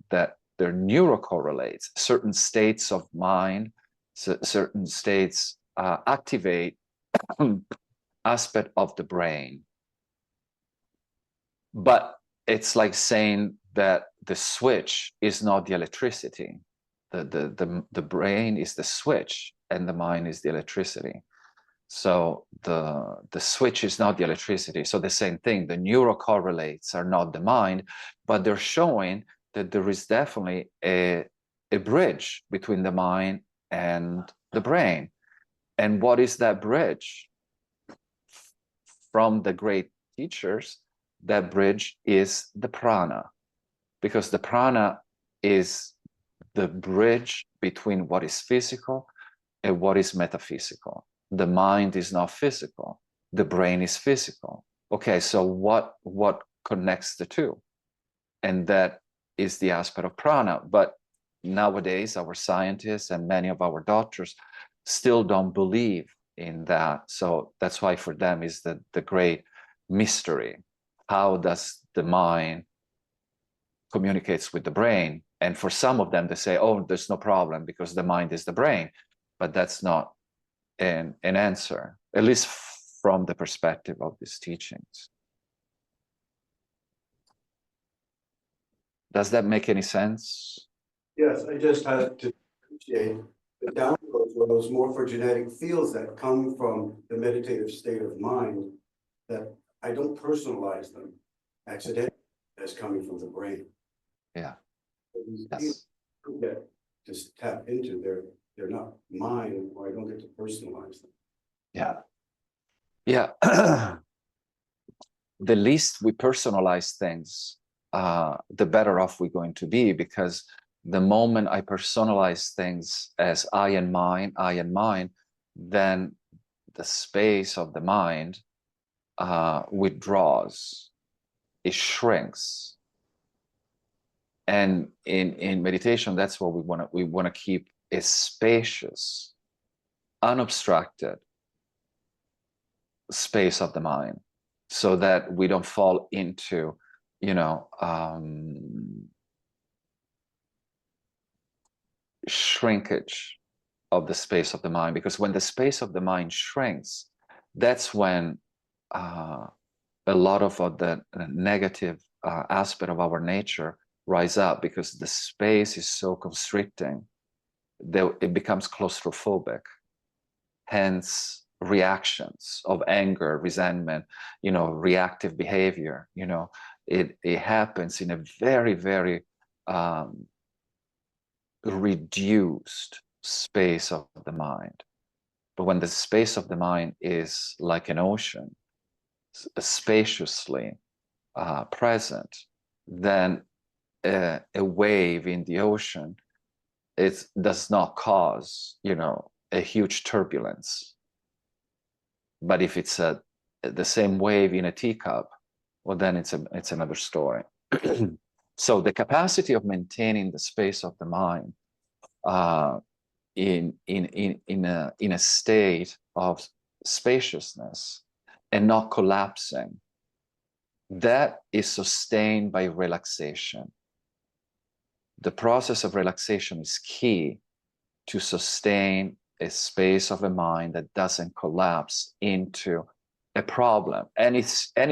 that their neurocorrelates, certain states of mind, certain states activate aspect of the brain. But it's like saying that the switch is not the electricity. The brain is the switch and the mind is the electricity. So the switch is not the electricity. So the same thing, the neurocorrelates are not the mind, but they're showing that there is definitely a bridge between the mind and the brain. And what is that bridge? From the great teachers, that bridge is the prana, because the prana is the bridge between what is physical and what is metaphysical. The mind is not physical, the brain is physical. Okay, so what connects the two? And that is the aspect of prana. But nowadays, our scientists and many of our doctors still don't believe in that. So that's why for them is the great mystery. How does the mind communicates with the brain? And for some of them, they say, oh, there's no problem because the mind is the brain. But that's not an answer, at least from the perspective of these teachings. Does that make any sense? Yes, I just had to appreciate the downloads were those morphogenetic fields that come from the meditative state of mind, that I don't personalize them accidentally as coming from the brain. Yeah. These Yes. fields I get just tap into, they're not mine, or I don't get to personalize them. Yeah. Yeah. The least we personalize things, the better off we're going to be, because the moment I personalize things as I and mine, then the space of the mind withdraws, it shrinks. And in meditation, that's what we want to keep a spacious, unobstructed space of the mind, so that we don't fall into, shrinkage of the space of the mind. Because when the space of the mind shrinks, that's when a lot of the negative aspect of our nature rise up, because the space is so constricting that it becomes claustrophobic. Hence reactions of anger, resentment, reactive behavior. It happens in a very, very reduced space of the mind. But when the space of the mind is like an ocean, spaciously present, then a wave in the ocean, it does not cause, a huge turbulence. But if it's the same wave in a teacup, well, then it's another story. So the capacity of maintaining the space of the mind in a state of spaciousness and not collapsing, that is sustained by relaxation. The process of relaxation is key to sustain a space of a mind that doesn't collapse into a problem. Any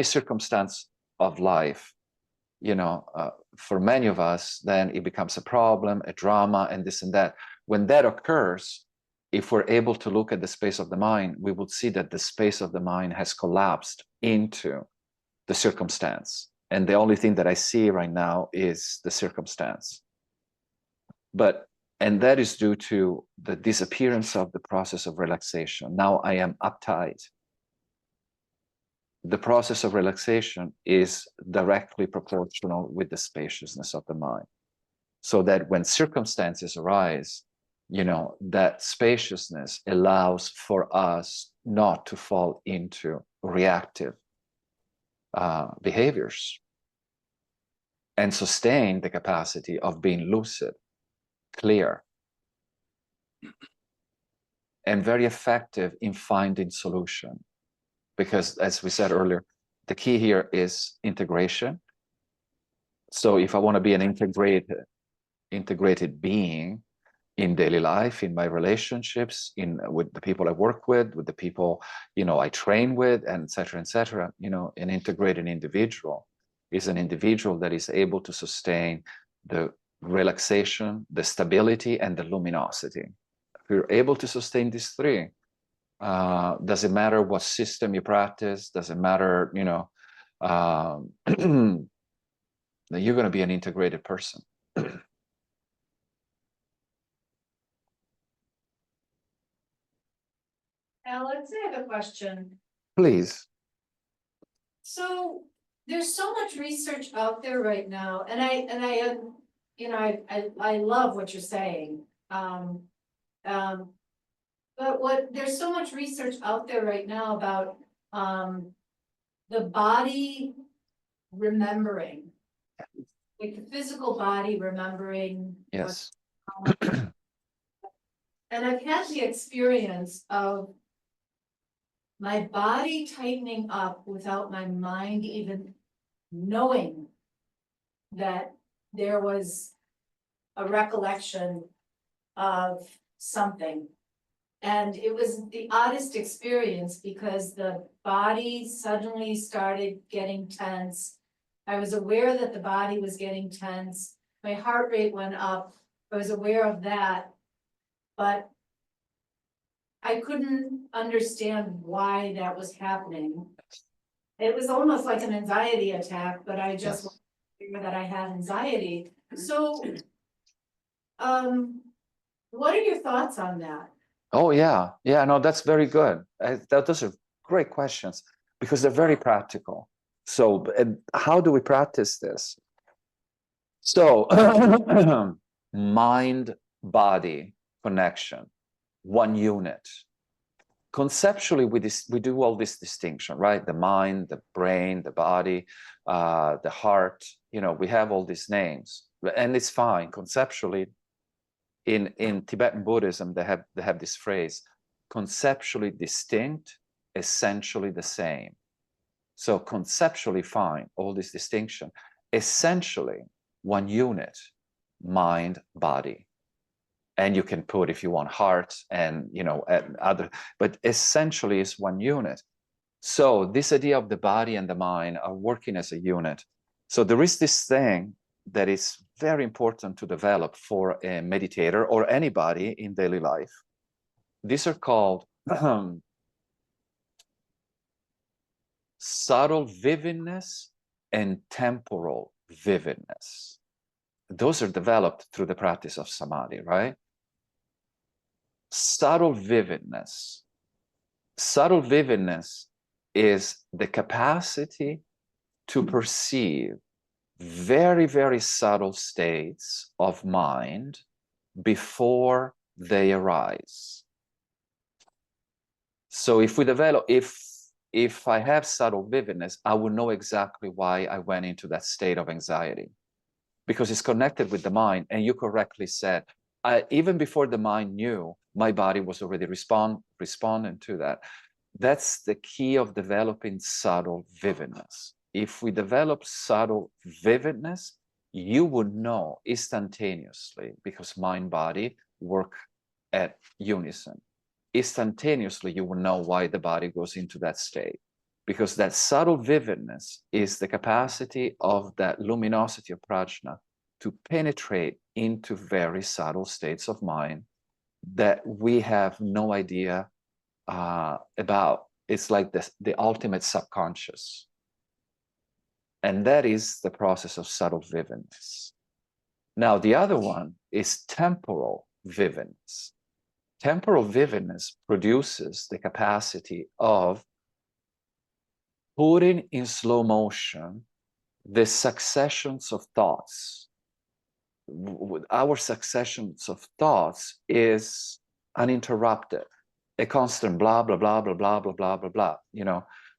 circumstance of life, for many of us, then it becomes a problem, a drama, and this and that. When that occurs, if we're able to look at the space of the mind, we will see that the space of the mind has collapsed into the circumstance. And the only thing that I see right now is the circumstance. And that is due to the disappearance of the process of relaxation. Now I am uptight. The process of relaxation is directly proportional with the spaciousness of the mind. So that when circumstances arise, that spaciousness allows for us not to fall into reactive behaviors, and sustain the capacity of being lucid, clear, and very effective in finding solution. because as we said earlier, the key here is integration. So if I want to be an integrated being in daily life, in my relationships, with the people I work with the people, I train with, and et cetera, an integrated individual is an individual that is able to sustain the relaxation, the stability, and the luminosity. If you're able to sustain these three, doesn't matter what system you practice, doesn't matter, then you're going to be an integrated person. Alex, I have a question. Please. So there's so much research out there right now, and I love what you're saying. But there's so much research out there right now about the body remembering, like the physical body remembering. Yes. And I've had the experience of my body tightening up without my mind even knowing that there was a recollection of something. And it was the oddest experience because the body suddenly started getting tense. I was aware that the body was getting tense. My heart rate went up. I was aware of that. But I couldn't understand why that was happening. It was almost like an anxiety attack, but I just Yes. figured that I had anxiety. So, what are your thoughts on that? Oh, yeah. Yeah, no, that's very good. Those are great questions because they're very practical. So, how do we practice this? So, mind-body connection, one unit. Conceptually, we do all this distinction, right? The mind, the brain, the body, the heart, we have all these names, and it's fine. Conceptually, in Tibetan Buddhism, they have this phrase, conceptually distinct, essentially the same. So conceptually fine, all this distinction. Essentially, one unit, mind, body. And you can put, if you want, heart and other, but essentially it's one unit. So this idea of the body and the mind are working as a unit. So there is this thing that is very important to develop for a meditator or anybody in daily life. These are called subtle vividness and temporal vividness. Those are developed through the practice of samadhi, right? Subtle vividness. Subtle vividness is the capacity to perceive very, very subtle states of mind before they arise. So if we develop, if I have subtle vividness, I will know exactly why I went into that state of anxiety, because it's connected with the mind. And you correctly said, even before the mind knew, my body was already responding to that. That's the key of developing subtle vividness. If we develop subtle vividness, you would know instantaneously, because mind body work at unison. Instantaneously, you will know why the body goes into that state, because that subtle vividness is the capacity of that luminosity of prajna to penetrate into very subtle states of mind that we have no idea about. It's like the ultimate subconscious. And that is the process of subtle vividness. Now, the other one is temporal vividness. Temporal vividness produces the capacity of putting in slow motion the successions of thoughts. Our successions of thoughts is uninterrupted, a constant blah, blah, blah, blah, blah, blah, blah, blah,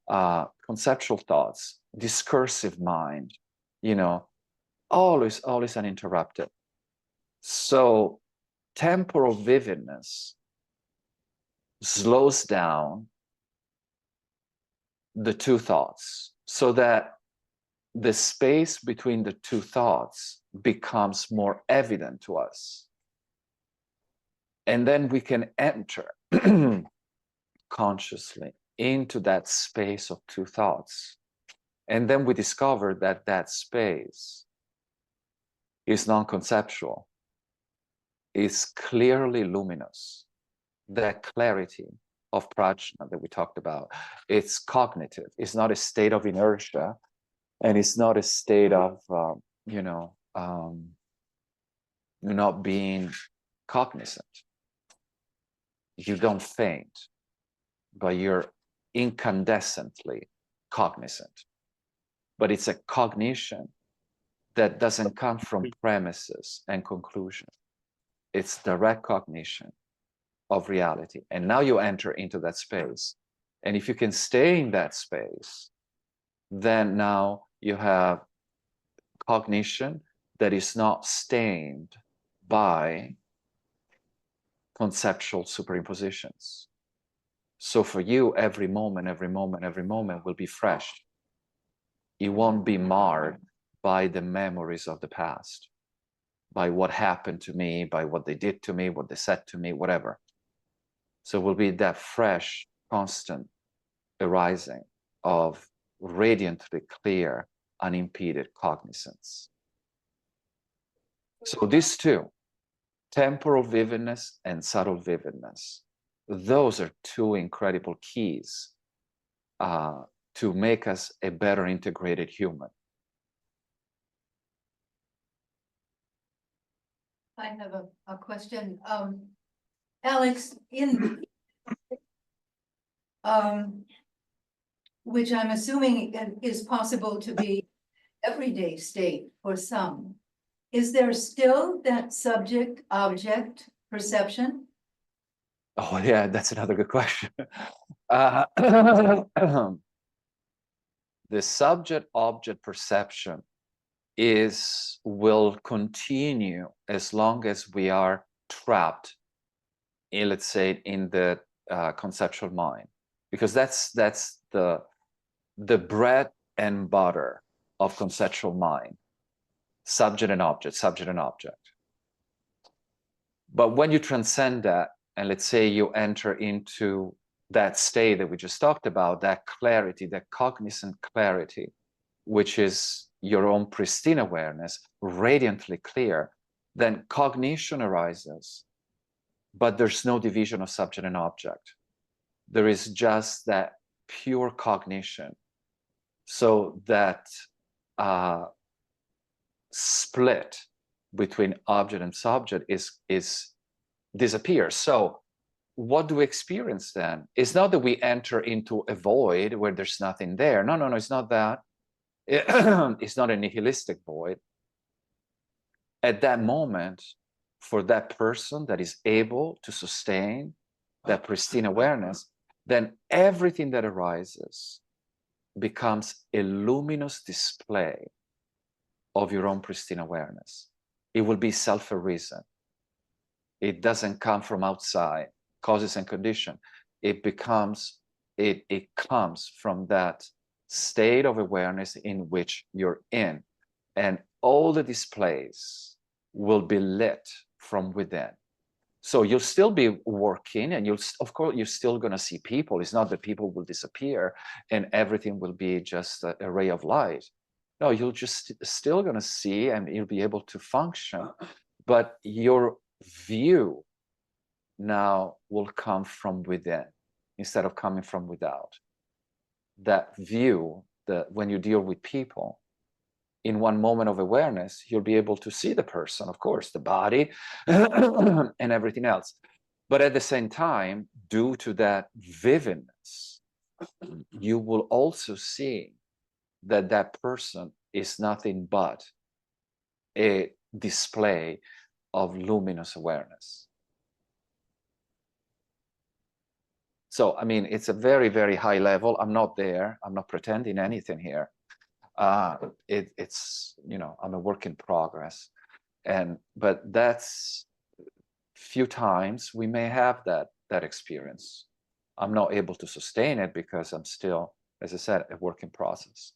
blah, conceptual thoughts, discursive mind, always uninterrupted. So temporal vividness slows down the two thoughts, so that the space between the two thoughts becomes more evident to us. And then we can enter consciously into that space of two thoughts. And then we discover that that space is non-conceptual, is clearly luminous. That clarity of prajna that we talked about, it's cognitive. It's not a state of inertia, and it's not a state of, not being cognizant. You don't faint, but you're incandescently cognizant. But it's a cognition that doesn't come from premises and conclusion. It's direct cognition of reality. And now you enter into that space. And if you can stay in that space, then now you have cognition that is not stained by conceptual superimpositions. So for you, every moment will be fresh. It won't be marred by the memories of the past, by what happened to me, by what they did to me, what they said to me, whatever. So it will be that fresh, constant arising of radiantly clear, unimpeded cognizance. So these two, temporal vividness and subtle vividness, those are two incredible keys to make us a better integrated human. I have a question. Alex, in which I'm assuming is possible to be everyday state for some, is there still that subject-object perception? Oh yeah, that's another good question. The subject-object perception will continue as long as we are trapped in, let's say, in the conceptual mind, because that's the bread and butter of conceptual mind, subject and object. But when you transcend that, and let's say you enter into that state that we just talked about, that clarity, that cognizant clarity, which is your own pristine awareness, radiantly clear, then cognition arises, but there's no division of subject and object. There is just that pure cognition. So that split between object and subject is disappears. So what do we experience then? It's not that we enter into a void where there's nothing there. No, it's not that. It's not a nihilistic void. At that moment, for that person that is able to sustain that pristine awareness, then everything that arises becomes a luminous display of your own pristine awareness. It will be self-arisen. It doesn't come from outside, causes and condition. It comes from that state of awareness in which you're in. And all the displays will be lit from within. So you'll still be working, and of course, you're still going to see people. It's not that people will disappear and everything will be just a ray of light. No, you'll just still going to see, and you'll be able to function. But your view now will come from within instead of coming from without. That view, that when you deal with people, in one moment of awareness, you'll be able to see the person, of course, the body and everything else. But at the same time, due to that vividness, you will also see that that person is nothing but a display of luminous awareness. So, I mean, it's a very, very high level. I'm not there. I'm not pretending anything here. It's, I'm a work in progress. But that's few times we may have that experience. I'm not able to sustain it because I'm still as I said, a work in process.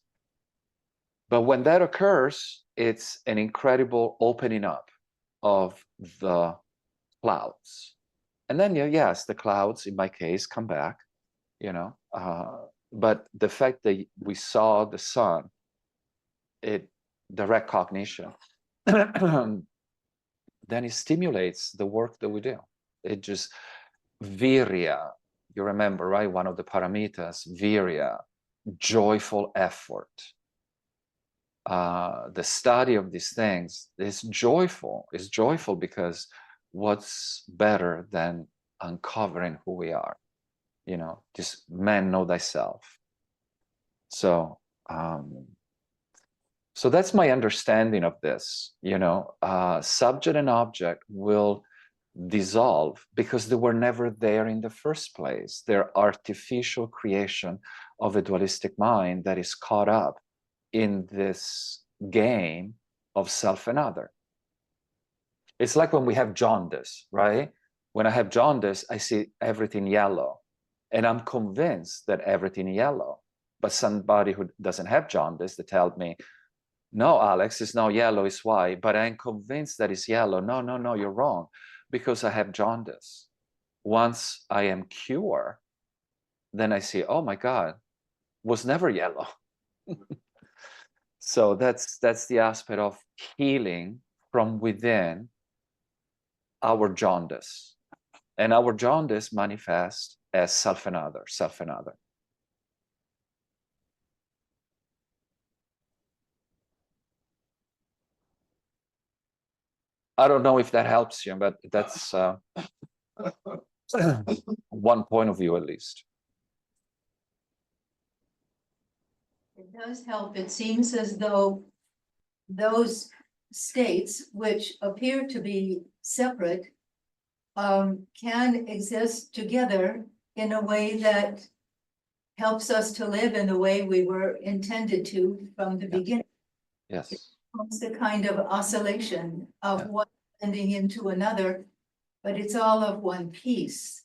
But when that occurs, it's an incredible opening up of the clouds. And then, yes, the clouds, in my case, come back, but the fact that we saw the sun, the recognition, then it stimulates the work that we do. It just, virya, you remember, right? One of the paramitas, virya, joyful effort. The study of these things is joyful. It's joyful because what's better than uncovering who we are? Just man, know thyself. So, so that's my understanding of this. Subject and object will dissolve because they were never there in the first place. They're artificial creation of a dualistic mind that is caught up in this game of self and other. It's like when we have jaundice, right? When I have jaundice, I see everything yellow, and I'm convinced that everything is yellow. But somebody who doesn't have jaundice, they tell me, no, Alex, it's not yellow, it's white, but I'm convinced that it's yellow. No, you're wrong, because I have jaundice. Once I am cured, then I see, oh my God, was never yellow. So that's the aspect of healing from within our jaundice. And our jaundice manifests as self and other, self and other. I don't know if that helps you, but that's one point of view at least. It does help. It seems as though those states, which appear to be separate, can exist together in a way that helps us to live in the way we were intended to from the beginning. Yes. It's a kind of oscillation of Yeah. one ending into another, but it's all of one piece.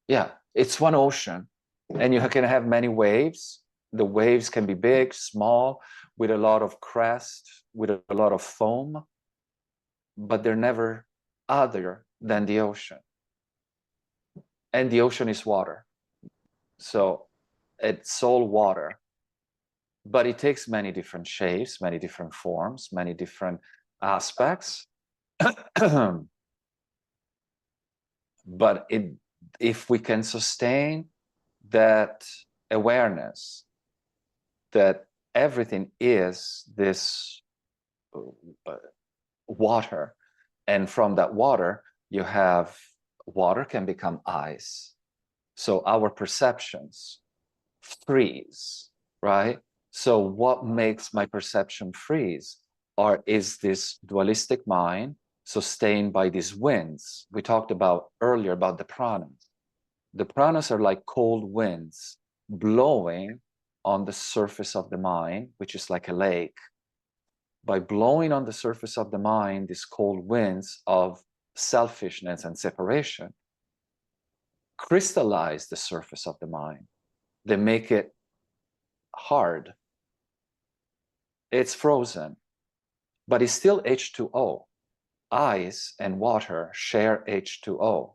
Yeah, it's one ocean, and you can have many waves. The waves can be big, small, with a lot of crest, with a lot of foam, but they're never other than the ocean. And the ocean is water. So it's all water, but it takes many different shapes, many different forms, many different aspects. But if we can sustain that awareness that everything is this water, and from that water you have water can become ice, so our perceptions freeze, right? So what makes my perception freeze is this dualistic mind sustained by these winds we talked about earlier, about the pranas. The pranas are like cold winds blowing on the surface of the mind, which is like a lake. By blowing on the surface of the mind, these cold winds of selfishness and separation crystallize the surface of the mind. They make it hard. It's frozen, but it's still H2O. Ice and water share H2O.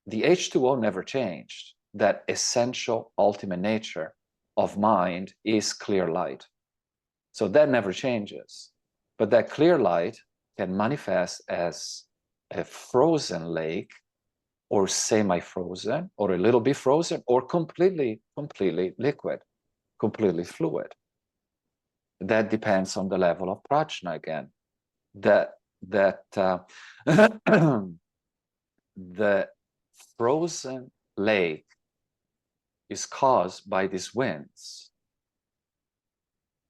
The H2O never changed. That essential ultimate nature of mind is clear light. So that never changes. But that clear light can manifest as a frozen lake, or semi-frozen, or a little bit frozen, or completely liquid, completely fluid. That depends on the level of prajna again. The frozen lake is caused by these winds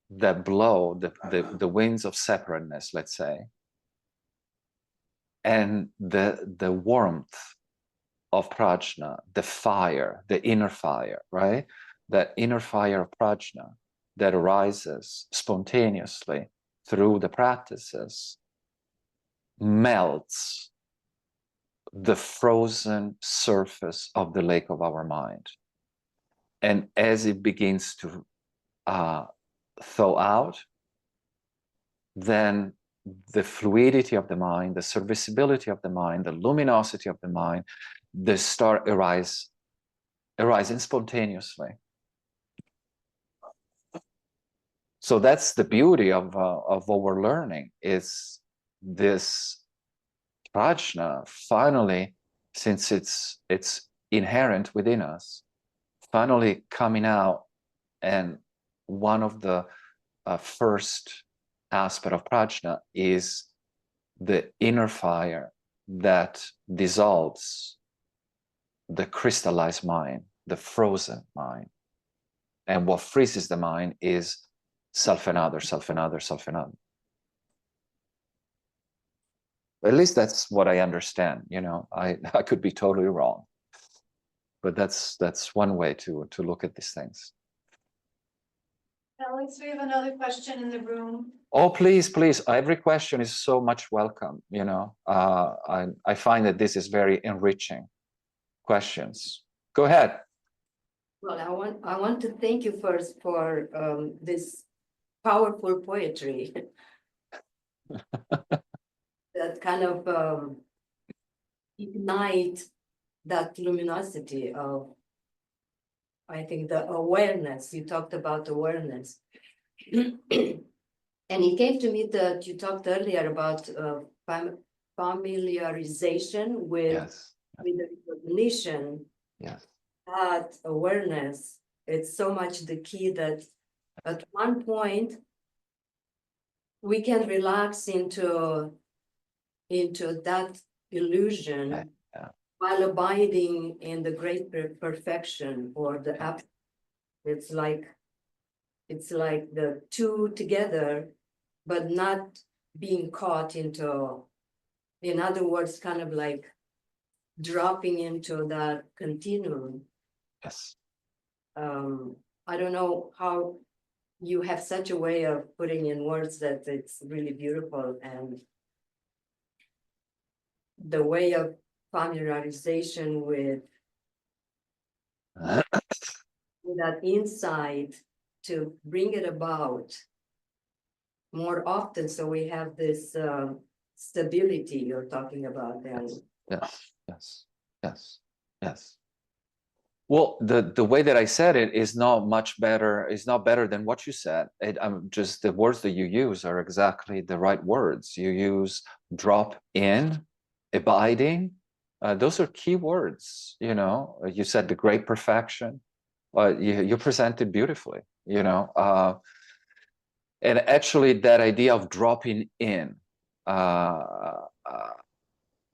that blow, the winds of separateness, let's say, and the warmth of prajna, the fire, the inner fire, right? That inner fire of prajna that arises spontaneously through the practices melts the frozen surface of the lake of our mind. And as it begins to thaw out, then the fluidity of the mind, the serviceability of the mind, the luminosity of the mind, they start arising spontaneously. So that's the beauty of what we're learning, is this prajna finally, since it's inherent within us, finally coming out. And one of the first aspect of prajna is the inner fire that dissolves the crystallized mind, the frozen mind. And what freezes the mind is self another, self another, self another. At least that's what I understand. You know, I could be totally wrong, but that's one way to look at these things. Alex, we have another question in the room. Oh, please, please. Every question is so much welcome. You know, I find that this is very enriching questions. Go ahead. Well, I want to thank you first for this powerful poetry. That kind of ignite that luminosity of, I think, the awareness. You talked about awareness. And it came to me that you talked earlier about familiarization with, Yes. with the recognition. Yes. That awareness, it's so much the key that at one point we can relax into that illusion while abiding in the great perfection or the app. It's like the two together, but not being caught into, in other words, kind of like dropping into that continuum. Yes. I don't know how you have such a way of putting in words that it's really beautiful, and the way of familiarization with that insight to bring it about more often, so we have this stability you're talking about. And Yes. Yes. Yes. Yes. Well, the way that I said it is not much better, is not better than what you said. Just the words that you use are exactly the right words. You use drop in, abiding. Those are key words, you know. You said the great perfection. You presented beautifully, you know. And actually that idea of dropping in,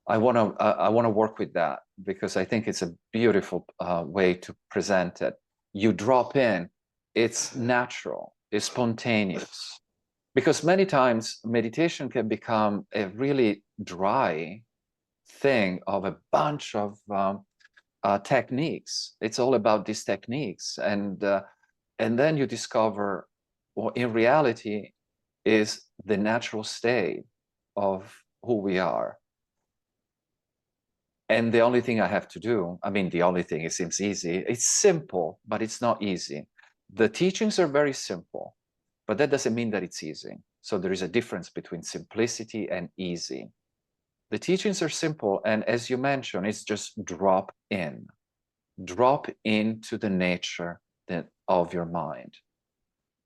I want to work with that, because I think it's a beautiful way to present it. You drop in, it's natural, it's spontaneous. Because many times meditation can become a really dry thing of a bunch of techniques. It's all about these techniques, and then you discover what in reality is the natural state of who we are. And the only thing I have to do, I mean, the only thing, it seems easy. It's simple, but it's not easy. The teachings are very simple, but that doesn't mean that it's easy. So there is a difference between simplicity and easy. The teachings are simple, and as you mentioned, it's just drop into the nature of your mind.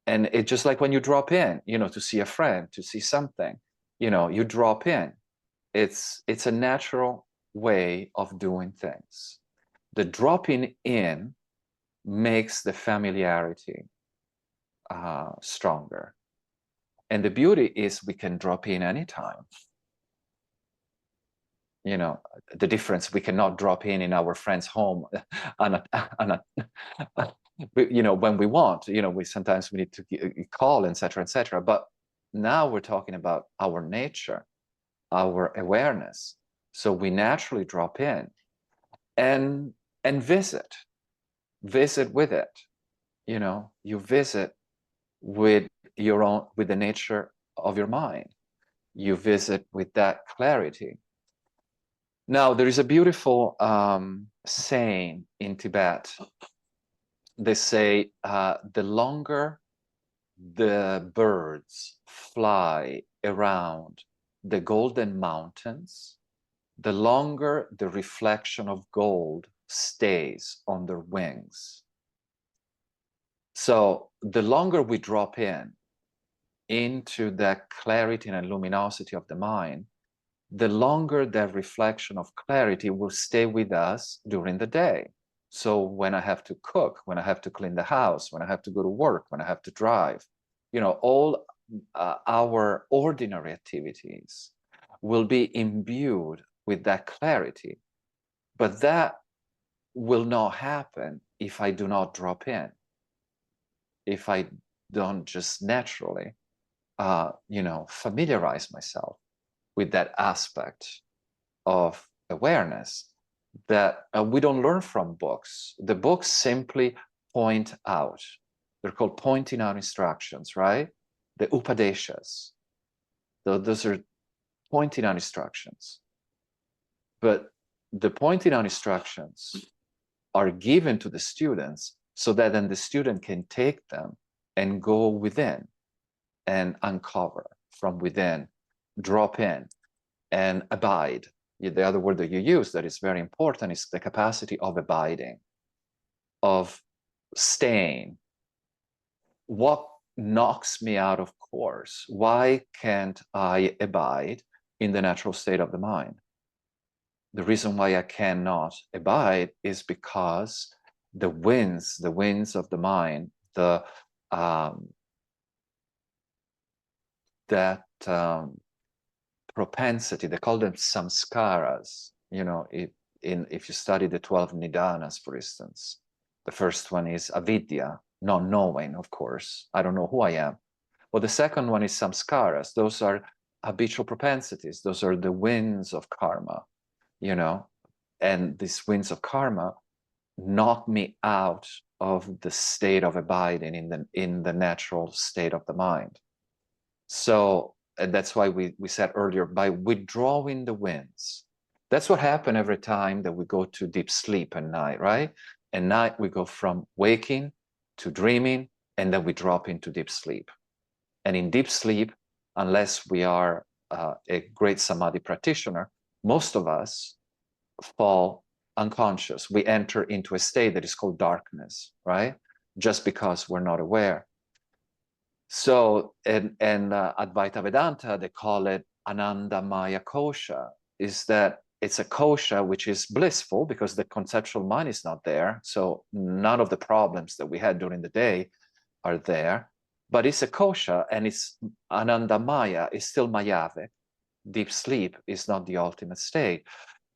And it's just like when you drop in, you know, to see a friend, to see something, you know, you drop in. It's a natural way of doing things. The dropping in makes the familiarity stronger. And the beauty is we can drop in anytime. You know, the difference, we cannot drop in our friend's home you know, when we want. You know, we sometimes need to call, etc., etc. But now we're talking about our nature, our awareness. So we naturally drop in and visit with it. You know, you visit with the nature of your mind. You visit with that clarity. Now, there is a beautiful saying in Tibet they say the longer the birds fly around the golden mountains, the longer the reflection of gold stays on their wings. So the longer we drop into that clarity and luminosity of the mind, the longer that reflection of clarity will stay with us during the day. So when I have to cook, when I have to clean the house, when I have to go to work, when I have to drive, all our ordinary activities will be imbued with that clarity. But that will not happen if I do not drop in, if I don't just naturally, familiarize myself with that aspect of awareness that we don't learn from books. The books simply point out. They're called pointing out instructions, right? The Upadeshas. Those are pointing out instructions. But the pointing out instructions are given to the students so that then the student can take them and go within and uncover from within, drop in and abide. The other word that you use that is very important is the capacity of abiding, of staying. What knocks me out of course? Why can't I abide in the natural state of the mind? The reason why I cannot abide is because the winds of the mind, propensity, they call them samskaras, if you study the 12 nidanas, for instance. The first one is avidya, not knowing, of course. I don't know who I am. Well, the second one is samskaras. Those are habitual propensities. Those are the winds of karma, and these winds of karma knock me out of the state of abiding in the natural state of the mind. So, and that's why we said earlier, by withdrawing the winds. That's what happens every time that we go to deep sleep at night, right? At night, we go from waking to dreaming, and then we drop into deep sleep. And in deep sleep, unless we are a great samadhi practitioner, most of us fall unconscious. We enter into a state that is called darkness, right? Just because we're not aware. So, and Advaita Vedanta, they call it Ananda Maya Kosha, is that it's a kosha which is blissful because the conceptual mind is not there. So none of the problems that we had during the day are there, but it's a kosha and it's Ananda Maya, is still mayavic. Deep sleep is not the ultimate state,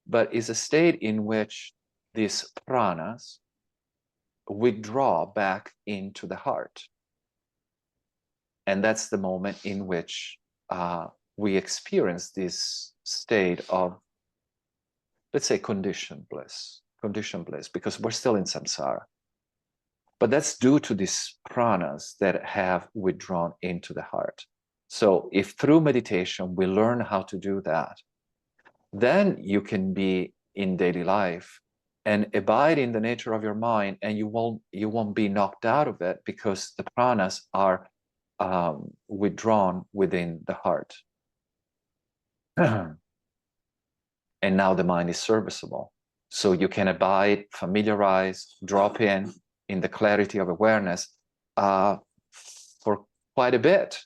but is a state in which these pranas withdraw back into the heart. And that's the moment in which we experience this state of, let's say, conditioned bliss, because we're still in samsara. But that's due to these pranas that have withdrawn into the heart. So if through meditation we learn how to do that, then you can be in daily life and abide in the nature of your mind, and you won't be knocked out of it because the pranas are withdrawn within the heart. And now the mind is serviceable. So you can abide, familiarize, drop in the clarity of awareness for quite a bit.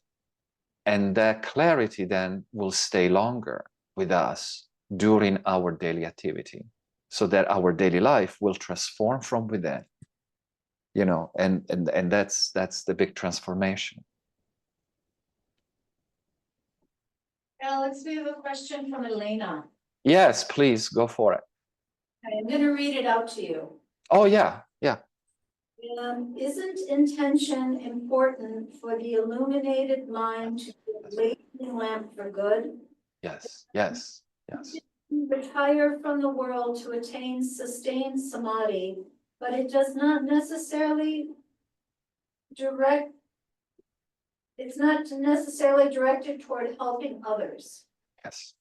And that clarity then will stay longer with us during our daily activity, so that our daily life will transform from within. And that's the big transformation. Alex, we have a question from Elena. Yes, please go for it. I'm going to read it out to you. Oh, yeah. Isn't intention important for the illuminated mind to be a blazing lamp for good? Yes. Retire from the world to attain sustained samadhi, but it does not necessarily it's not necessarily directed toward helping others. Yes.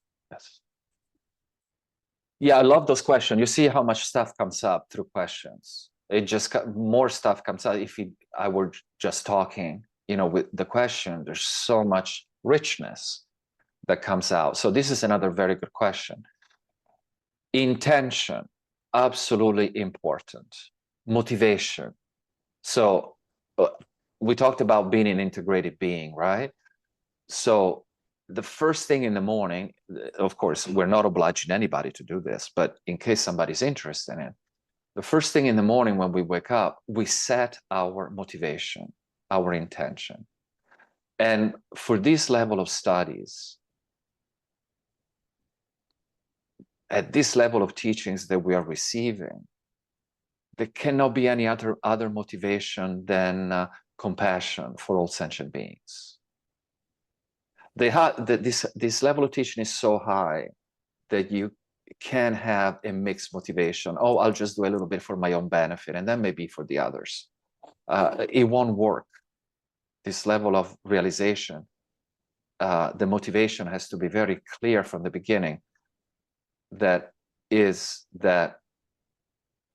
Yeah, I love those questions. You see how much stuff comes up through questions. It just more stuff comes out. If I were just talking, with the question, there's so much richness that comes out. So this is another very good question. Intention, absolutely important. Motivation. So we talked about being an integrated being, right? So the first thing in the morning, of course, we're not obliging anybody to do this, but in case somebody's interested in it, the first thing in the morning when we wake up, we set our motivation, our intention. And for this level of studies, at this level of teachings that we are receiving, there cannot be any other motivation than compassion for all sentient beings. This level of teaching is so high that you can have a mixed motivation. Oh, I'll just do a little bit for my own benefit, and then maybe for the others. It won't work. This level of realization, the motivation has to be very clear from the beginning. That is that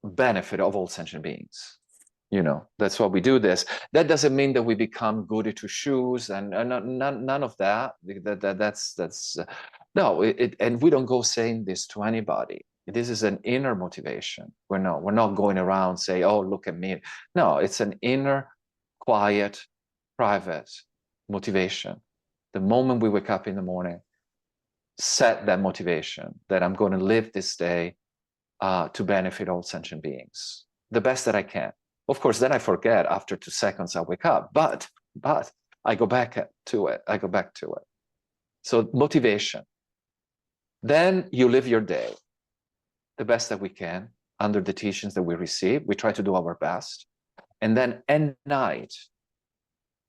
benefit of all sentient beings. That's why we do this. That doesn't mean that we become goody two shoes and none of that. That's no. And we don't go saying this to anybody. This is an inner motivation. We're not going around saying, "Oh, look at me." No, it's an inner, quiet, private motivation. The moment we wake up in the morning, set that motivation that I'm going to live this day to benefit all sentient beings the best that I can. Of course, then I forget after 2 seconds I wake up, but I go back to it. So motivation. Then you live your day the best that we can under the teachings that we receive. We try to do our best. And then at night,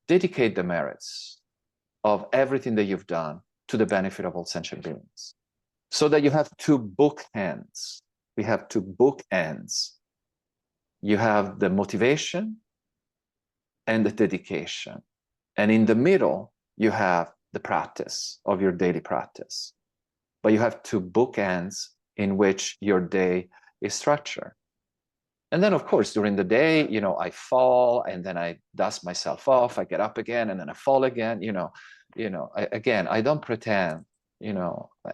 dedicate the merits of everything that you've done to the benefit of all sentient beings. So that you have 2 bookends. We have 2 bookends. You have the motivation and the dedication. And in the middle, you have the practice of your daily practice. But you have 2 bookends in which your day is structured. And then, of course, during the day, I fall and then I dust myself off. I get up again and then I fall again. I don't pretend,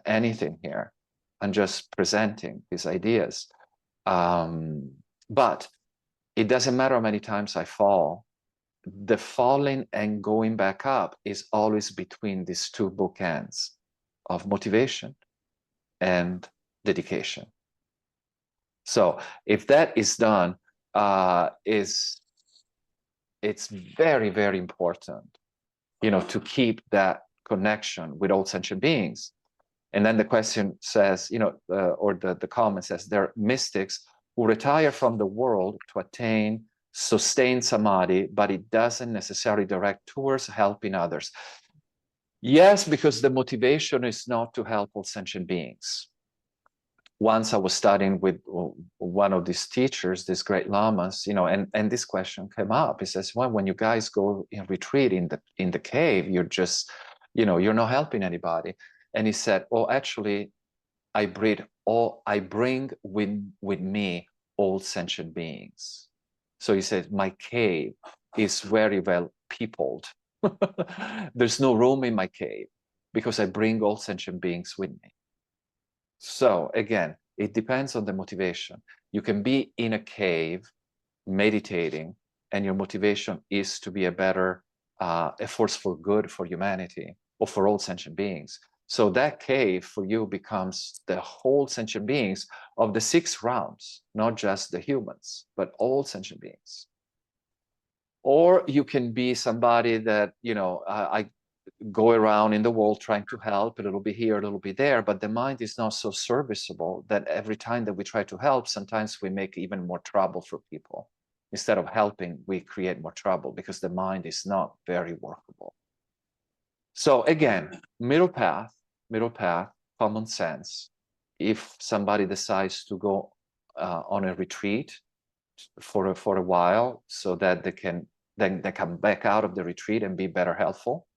anything here. I'm just presenting these ideas. But it doesn't matter how many times I fall. The falling and going back up is always between these 2 bookends of motivation and dedication. So if that is done, it's very, very important, to keep that connection with all sentient beings. And then the question says, or the comment says, there are mystics who retire from the world to attain sustained samadhi, but it doesn't necessarily direct towards helping others. Yes, because the motivation is not to help all sentient beings. Once I was studying with one of these teachers, these great lamas, and this question came up. He says, well, when you guys go in retreat in the cave, you're just, you're not helping anybody. And he said, oh, actually, I bring with me all sentient beings. So he said, my cave is very well peopled. There's no room in my cave because I bring all sentient beings with me. So again, it depends on the motivation. You can be in a cave meditating and your motivation is to be a force for good for humanity or for all sentient beings. So that cave for you becomes the whole sentient beings of the 6 realms, not just the humans, but all sentient beings. Or you can be somebody that, I go around in the world trying to help a little bit here, a little bit there, but the mind is not so serviceable that every time that we try to help, sometimes we make even more trouble for people. Instead of helping, we create more trouble because the mind is not very workable. So again, middle path, common sense. If somebody decides to go on a retreat for a while so that they come back out of the retreat and be better helpful,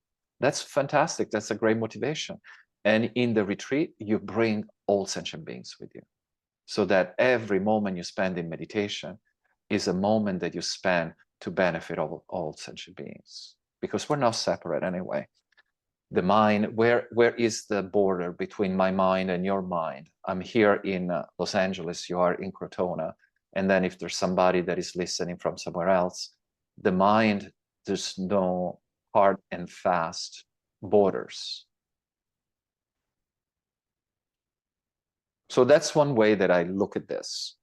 that's fantastic. That's a great motivation. And in the retreat, you bring all sentient beings with you so that every moment you spend in meditation, is a moment that you spend to benefit all sentient beings, because we're not separate anyway. The mind, where is the border between my mind and your mind? I'm here in Los Angeles, you are in Crotona. And then if there's somebody that is listening from somewhere else, the mind, there's no hard and fast borders. So that's one way that I look at this.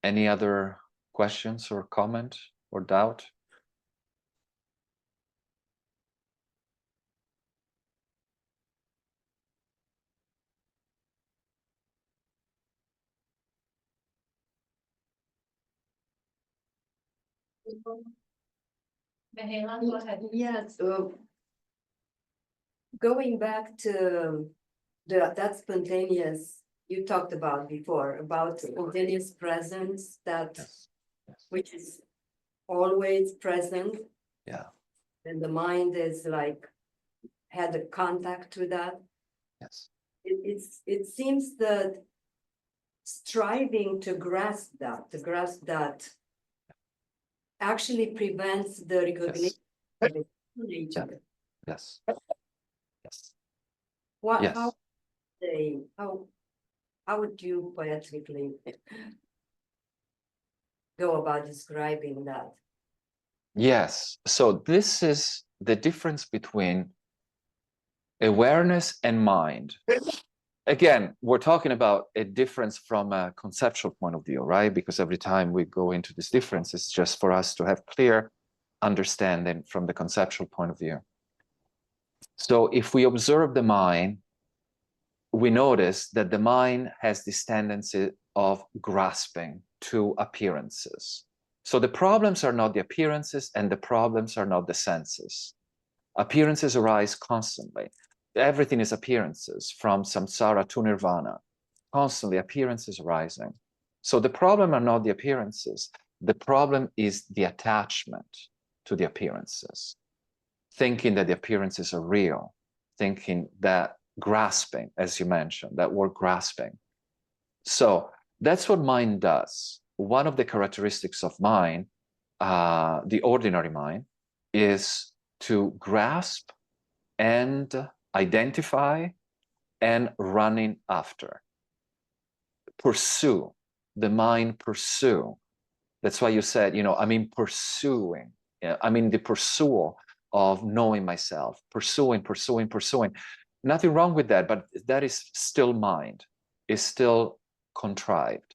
Any other questions or comment or doubt? Mahela, go ahead. Yes, going back to that spontaneous you talked about before, about spontaneous presence that Yes. Yes. which is always present. Yeah. And the mind is like had a contact with that. Yes. It seems that striving to grasp that actually prevents the recognition of it in each other. Yes. Yes. What Yes. how would you poetically go about describing that? Yes. So this is the difference between awareness and mind. Again, we're talking about a difference from a conceptual point of view, right? Because every time we go into this difference, it's just for us to have clear understanding from the conceptual point of view. So if we observe the mind, we notice that the mind has this tendency of grasping to appearances. So the problems are not the appearances and the problems are not the senses. Appearances arise constantly. Everything is appearances, from samsara to nirvana. Constantly appearances arising. So the problem are not the appearances. The problem is the attachment to the appearances. Thinking that the appearances are real. Thinking that grasping, as you mentioned, that word grasping. So that's what mind does. One of the characteristics of mind, the ordinary mind, is to grasp and identify and running after. Pursue, the mind pursue. That's why you said, I'm in pursuing. I'm in the pursuit of knowing myself, pursuing. Nothing wrong with that, but that is still mind, is still contrived.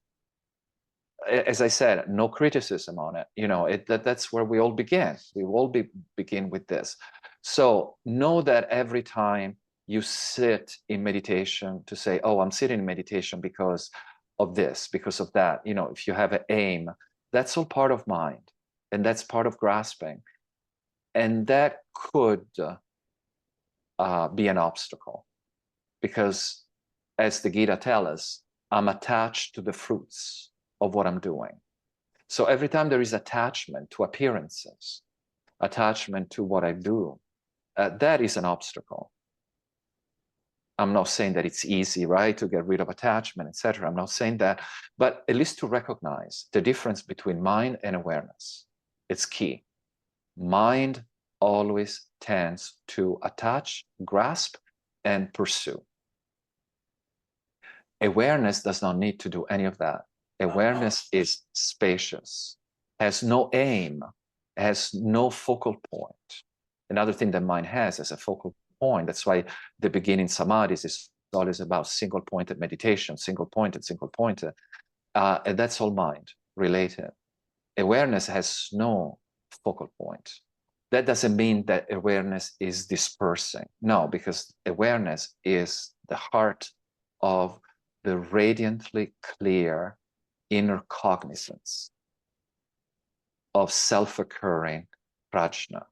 As I said, no criticism on it. That's where we all begin. We all begin with this. So know that every time you sit in meditation to say, oh, I'm sitting in meditation because of this, because of that. If you have an aim, that's all part of mind, and that's part of grasping. And that could be an obstacle, because as the Gita tells us, I'm attached to the fruits of what I'm doing. So every time there is attachment to appearances, attachment to what I do, that is an obstacle. I'm not saying that it's easy, right, to get rid of attachment, etc. I'm not saying that, but at least to recognize the difference between mind and awareness. It's key. Mind always tends to attach, grasp, and pursue. Awareness does not need to do any of that. Awareness is spacious, has no aim, has no focal point. Another thing that mind has is a focal point. That's why the beginning samadhis is always about single-pointed meditation, single-pointed. And that's all mind related. Awareness has no focal point. That doesn't mean that awareness is dispersing. No, because awareness is the heart of the radiantly clear inner cognizance of self-occurring prajna.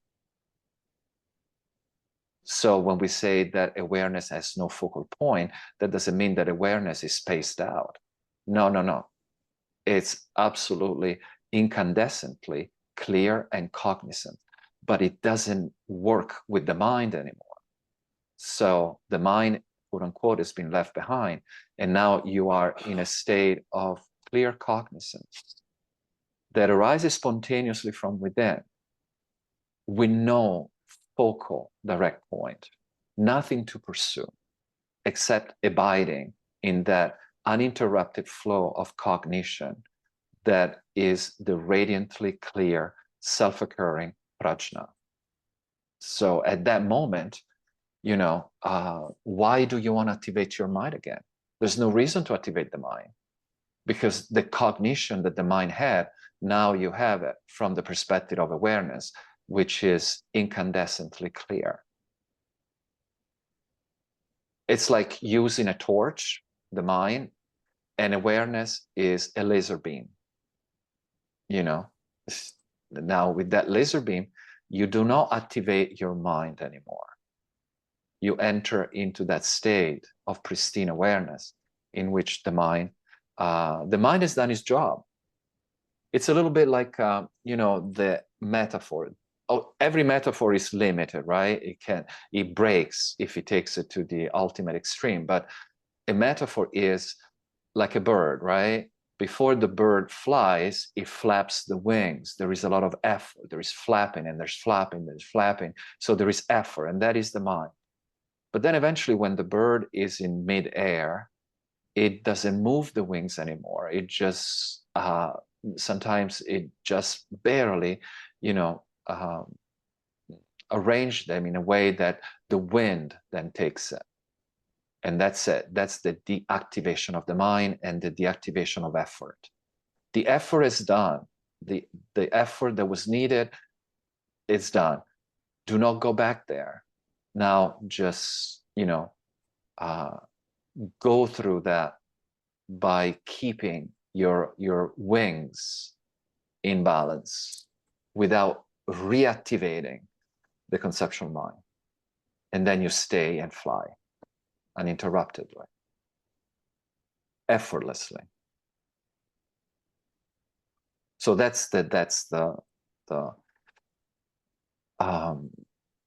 So when we say that awareness has no focal point, that doesn't mean that awareness is spaced out. No. It's absolutely incandescently clear and cognizant, but it doesn't work with the mind anymore. So the mind, quote unquote, has been left behind. And now you are in a state of clear cognizance that arises spontaneously from within, with no focal direct point, nothing to pursue except abiding in that uninterrupted flow of cognition that is the radiantly clear, self-occurring prajna. So at that moment, you know, why do you want to activate your mind again? There's no reason to activate the mind, because the cognition that the mind had, now you have it from the perspective of awareness, which is incandescently clear. It's like using a torch, the mind, and awareness is a laser beam. You know, now with that laser beam, you do not activate your mind anymore. You enter into that state of pristine awareness in which the mind has done its job. It's a little bit like, you know, the metaphor. Oh, every metaphor is limited, right? It breaks if it takes it to the ultimate extreme. But a metaphor is like a bird, right? Before the bird flies, it flaps the wings. There is a lot of effort. There is flapping, and there's flapping, there's flapping. So there is effort, and that is the mind. But then eventually, when the bird is in midair, it doesn't move the wings anymore. It just, sometimes it just barely, you know, arrange them in a way that the wind then takes it. And that's it. That's the deactivation of the mind and the deactivation of effort. The effort is done. The effort that was needed is done. Do not go back there. Now just, you know, go through that by keeping your wings in balance without reactivating the conceptual mind. And then you stay and fly uninterruptedly, effortlessly. So that's the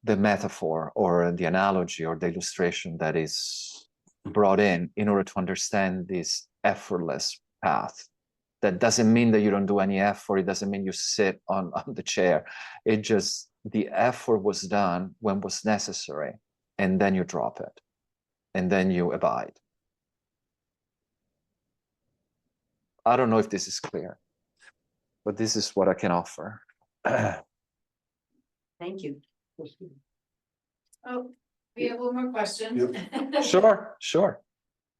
metaphor or the analogy or the illustration that is brought in order to understand this effortless path. That doesn't mean that you don't do any effort. It doesn't mean you sit on the chair. It just, the effort was done when was necessary, and then you drop it, and then you abide. I don't know if this is clear, but this is what I can offer. Thank you. Oh, we have one more question. Sure, sure.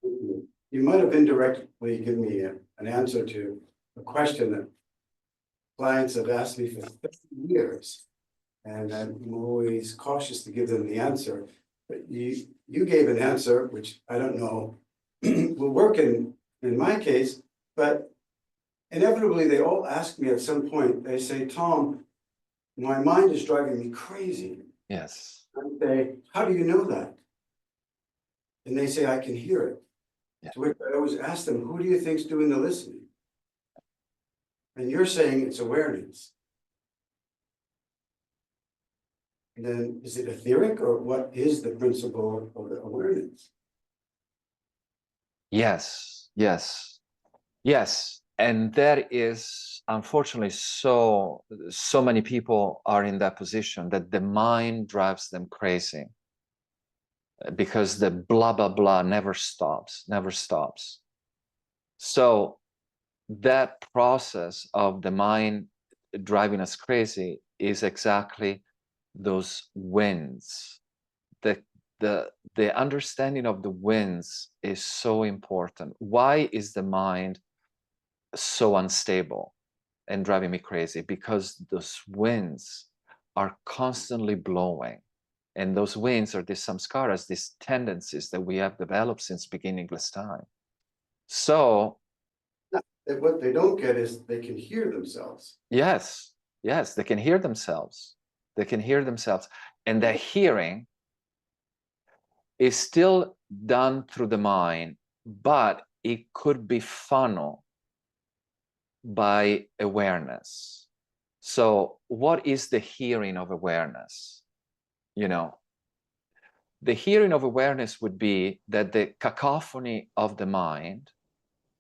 You might have indirectly given me an answer to a question that clients have asked me for 30 years. And I'm always cautious to give them the answer. But you gave an answer, which I don't know will work in my case, but inevitably they all ask me at some point, they say, Tom, my mind is driving me crazy. Yes. I say, how do you know that? And they say, I can hear it. Yeah. To which I always ask them, who do you think's doing the listening? And you're saying it's awareness. And then is it etheric, or what is the principle of the awareness? Yes, yes, yes. And that is, unfortunately, so many people are in that position that the mind drives them crazy because the blah, blah, blah never stops, never stops. So that process of the mind driving us crazy is exactly those winds. The understanding of the winds is so important. Why is the mind so unstable and driving me crazy? Because those winds are constantly blowing. And those winds are these samskaras, these tendencies that we have developed since beginningless time. So What they don't get is they can hear themselves. yes, yes, they can hear themselves. They can hear themselves. And that hearing is still done through the mind, but it could be funneled by awareness. So what is the hearing of awareness? You know, The hearing of awareness would be that the cacophony of the mind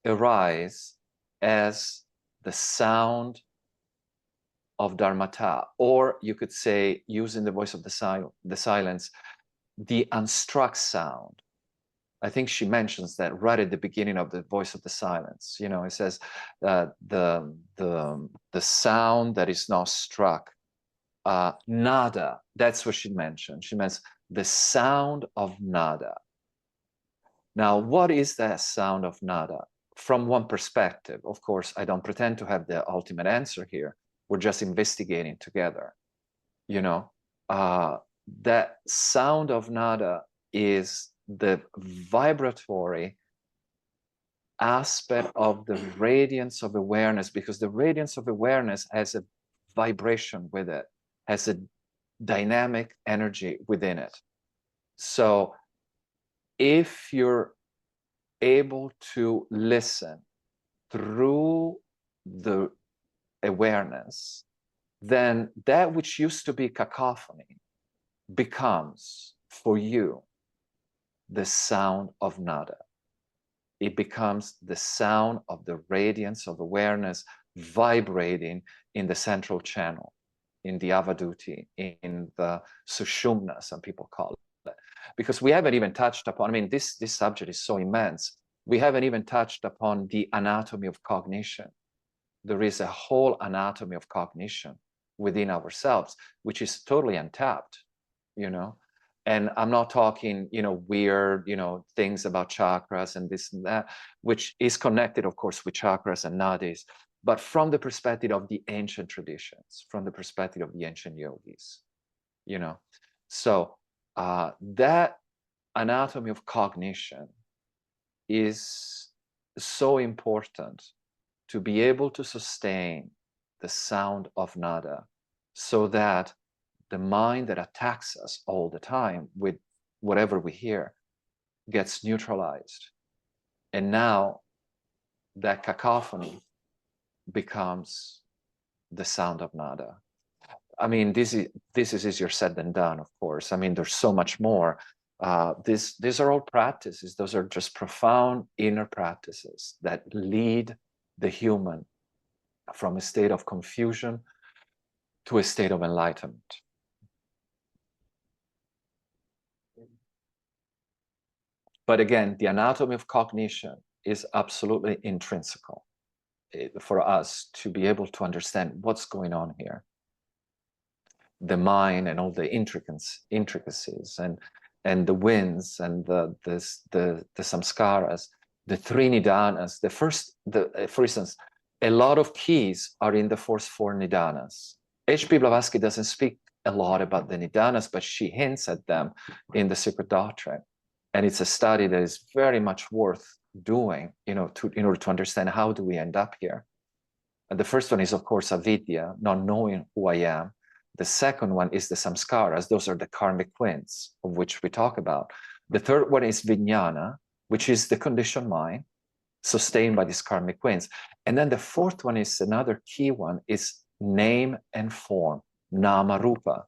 arise as the sound of dharmata, or you could say, using the voice of the silence, the unstruck sound. I think she mentions that right at the beginning of the voice of the silence. You know, it says the sound that is not struck, nada. That's what she mentioned. She meant the sound of nada. Now, what is that sound of nada? From one perspective, of course, I don't pretend to have the ultimate answer here. We're just investigating together. You know, that sound of nada is the vibratory aspect of the radiance of awareness, because the radiance of awareness has a vibration with it, has a dynamic energy within it. So if you're able to listen through the awareness, then that which used to be cacophony becomes for you the sound of nada. It becomes the sound of the radiance of awareness vibrating in the central channel, in the avaduti, in the sushumna, some people call it. Because we haven't even touched upon, I mean, this subject is so immense, we haven't even touched upon the anatomy of cognition. There is a whole anatomy of cognition within ourselves, which is totally untapped, you know. And I'm not talking, you know, weird, you know, things about chakras and this and that, which is connected, of course, with chakras and nadis, but from the perspective of the ancient traditions, from the perspective of the ancient yogis, you know. So that anatomy of cognition is so important to be able to sustain the sound of nada, so that the mind that attacks us all the time with whatever we hear gets neutralized. And now that cacophony becomes the sound of nada. I mean, this is easier said than done, of course. I mean, there's so much more. These are all practices. Those are just profound inner practices that lead the human from a state of confusion to a state of enlightenment. But again, the anatomy of cognition is absolutely intrinsical for us to be able to understand what's going on here. The mind and all the intricacies and the winds and the samskaras, the three nidanas. For instance, a lot of keys are in the first four nidanas. H.P. Blavatsky doesn't speak a lot about the nidanas, but she hints at them in The Secret Doctrine. And it's a study that is very much worth doing, you know, in order to understand how do we end up here. And the first one is, of course, avidya, not knowing who I am. The second one is the samskaras. Those are the karmic twins of which we talk about. The third one is vijnana, which is the conditioned mind sustained by these karmic twins. And then the fourth one is another key one, is name and form, nama rupa.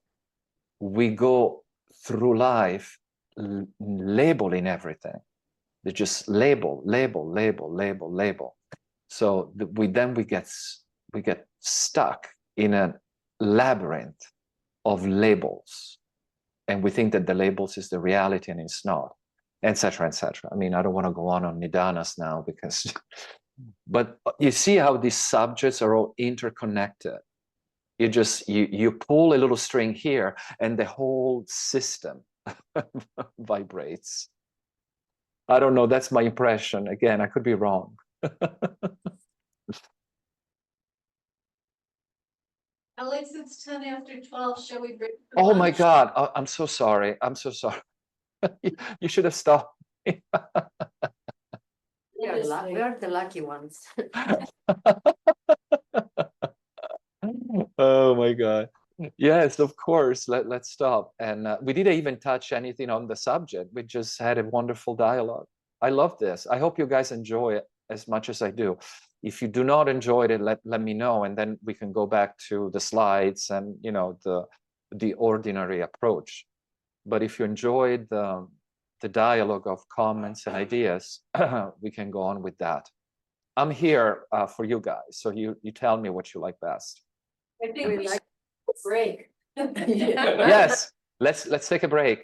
We go through life labeling everything. They just label. So we get stuck in a labyrinth of labels, and we think that the labels is the reality, and it's not, etc., etc. I mean, I don't want to go on nidanas now because, but you see how these subjects are all interconnected. You pull a little string here, and the whole system vibrates. I don't know, that's my impression. Again, I could be wrong. Alex, it's 10 after 12. Shall we break? for Oh my lunch? God, I'm so sorry. I'm so sorry. You should have stopped me. We are the lucky ones. Oh my God. Yes, of course. Let's stop. And we didn't even touch anything on the subject. We just had a wonderful dialogue. I love this. I hope you guys enjoy it as much as I do. If you do not enjoy it, let me know, and then we can go back to the slides and, you know, the ordinary approach. But if you enjoyed the dialogue of comments and ideas, we can go on with that. I'm here for you guys, so you tell me what you like best. I think We we like- should break. Yes, let's take a break.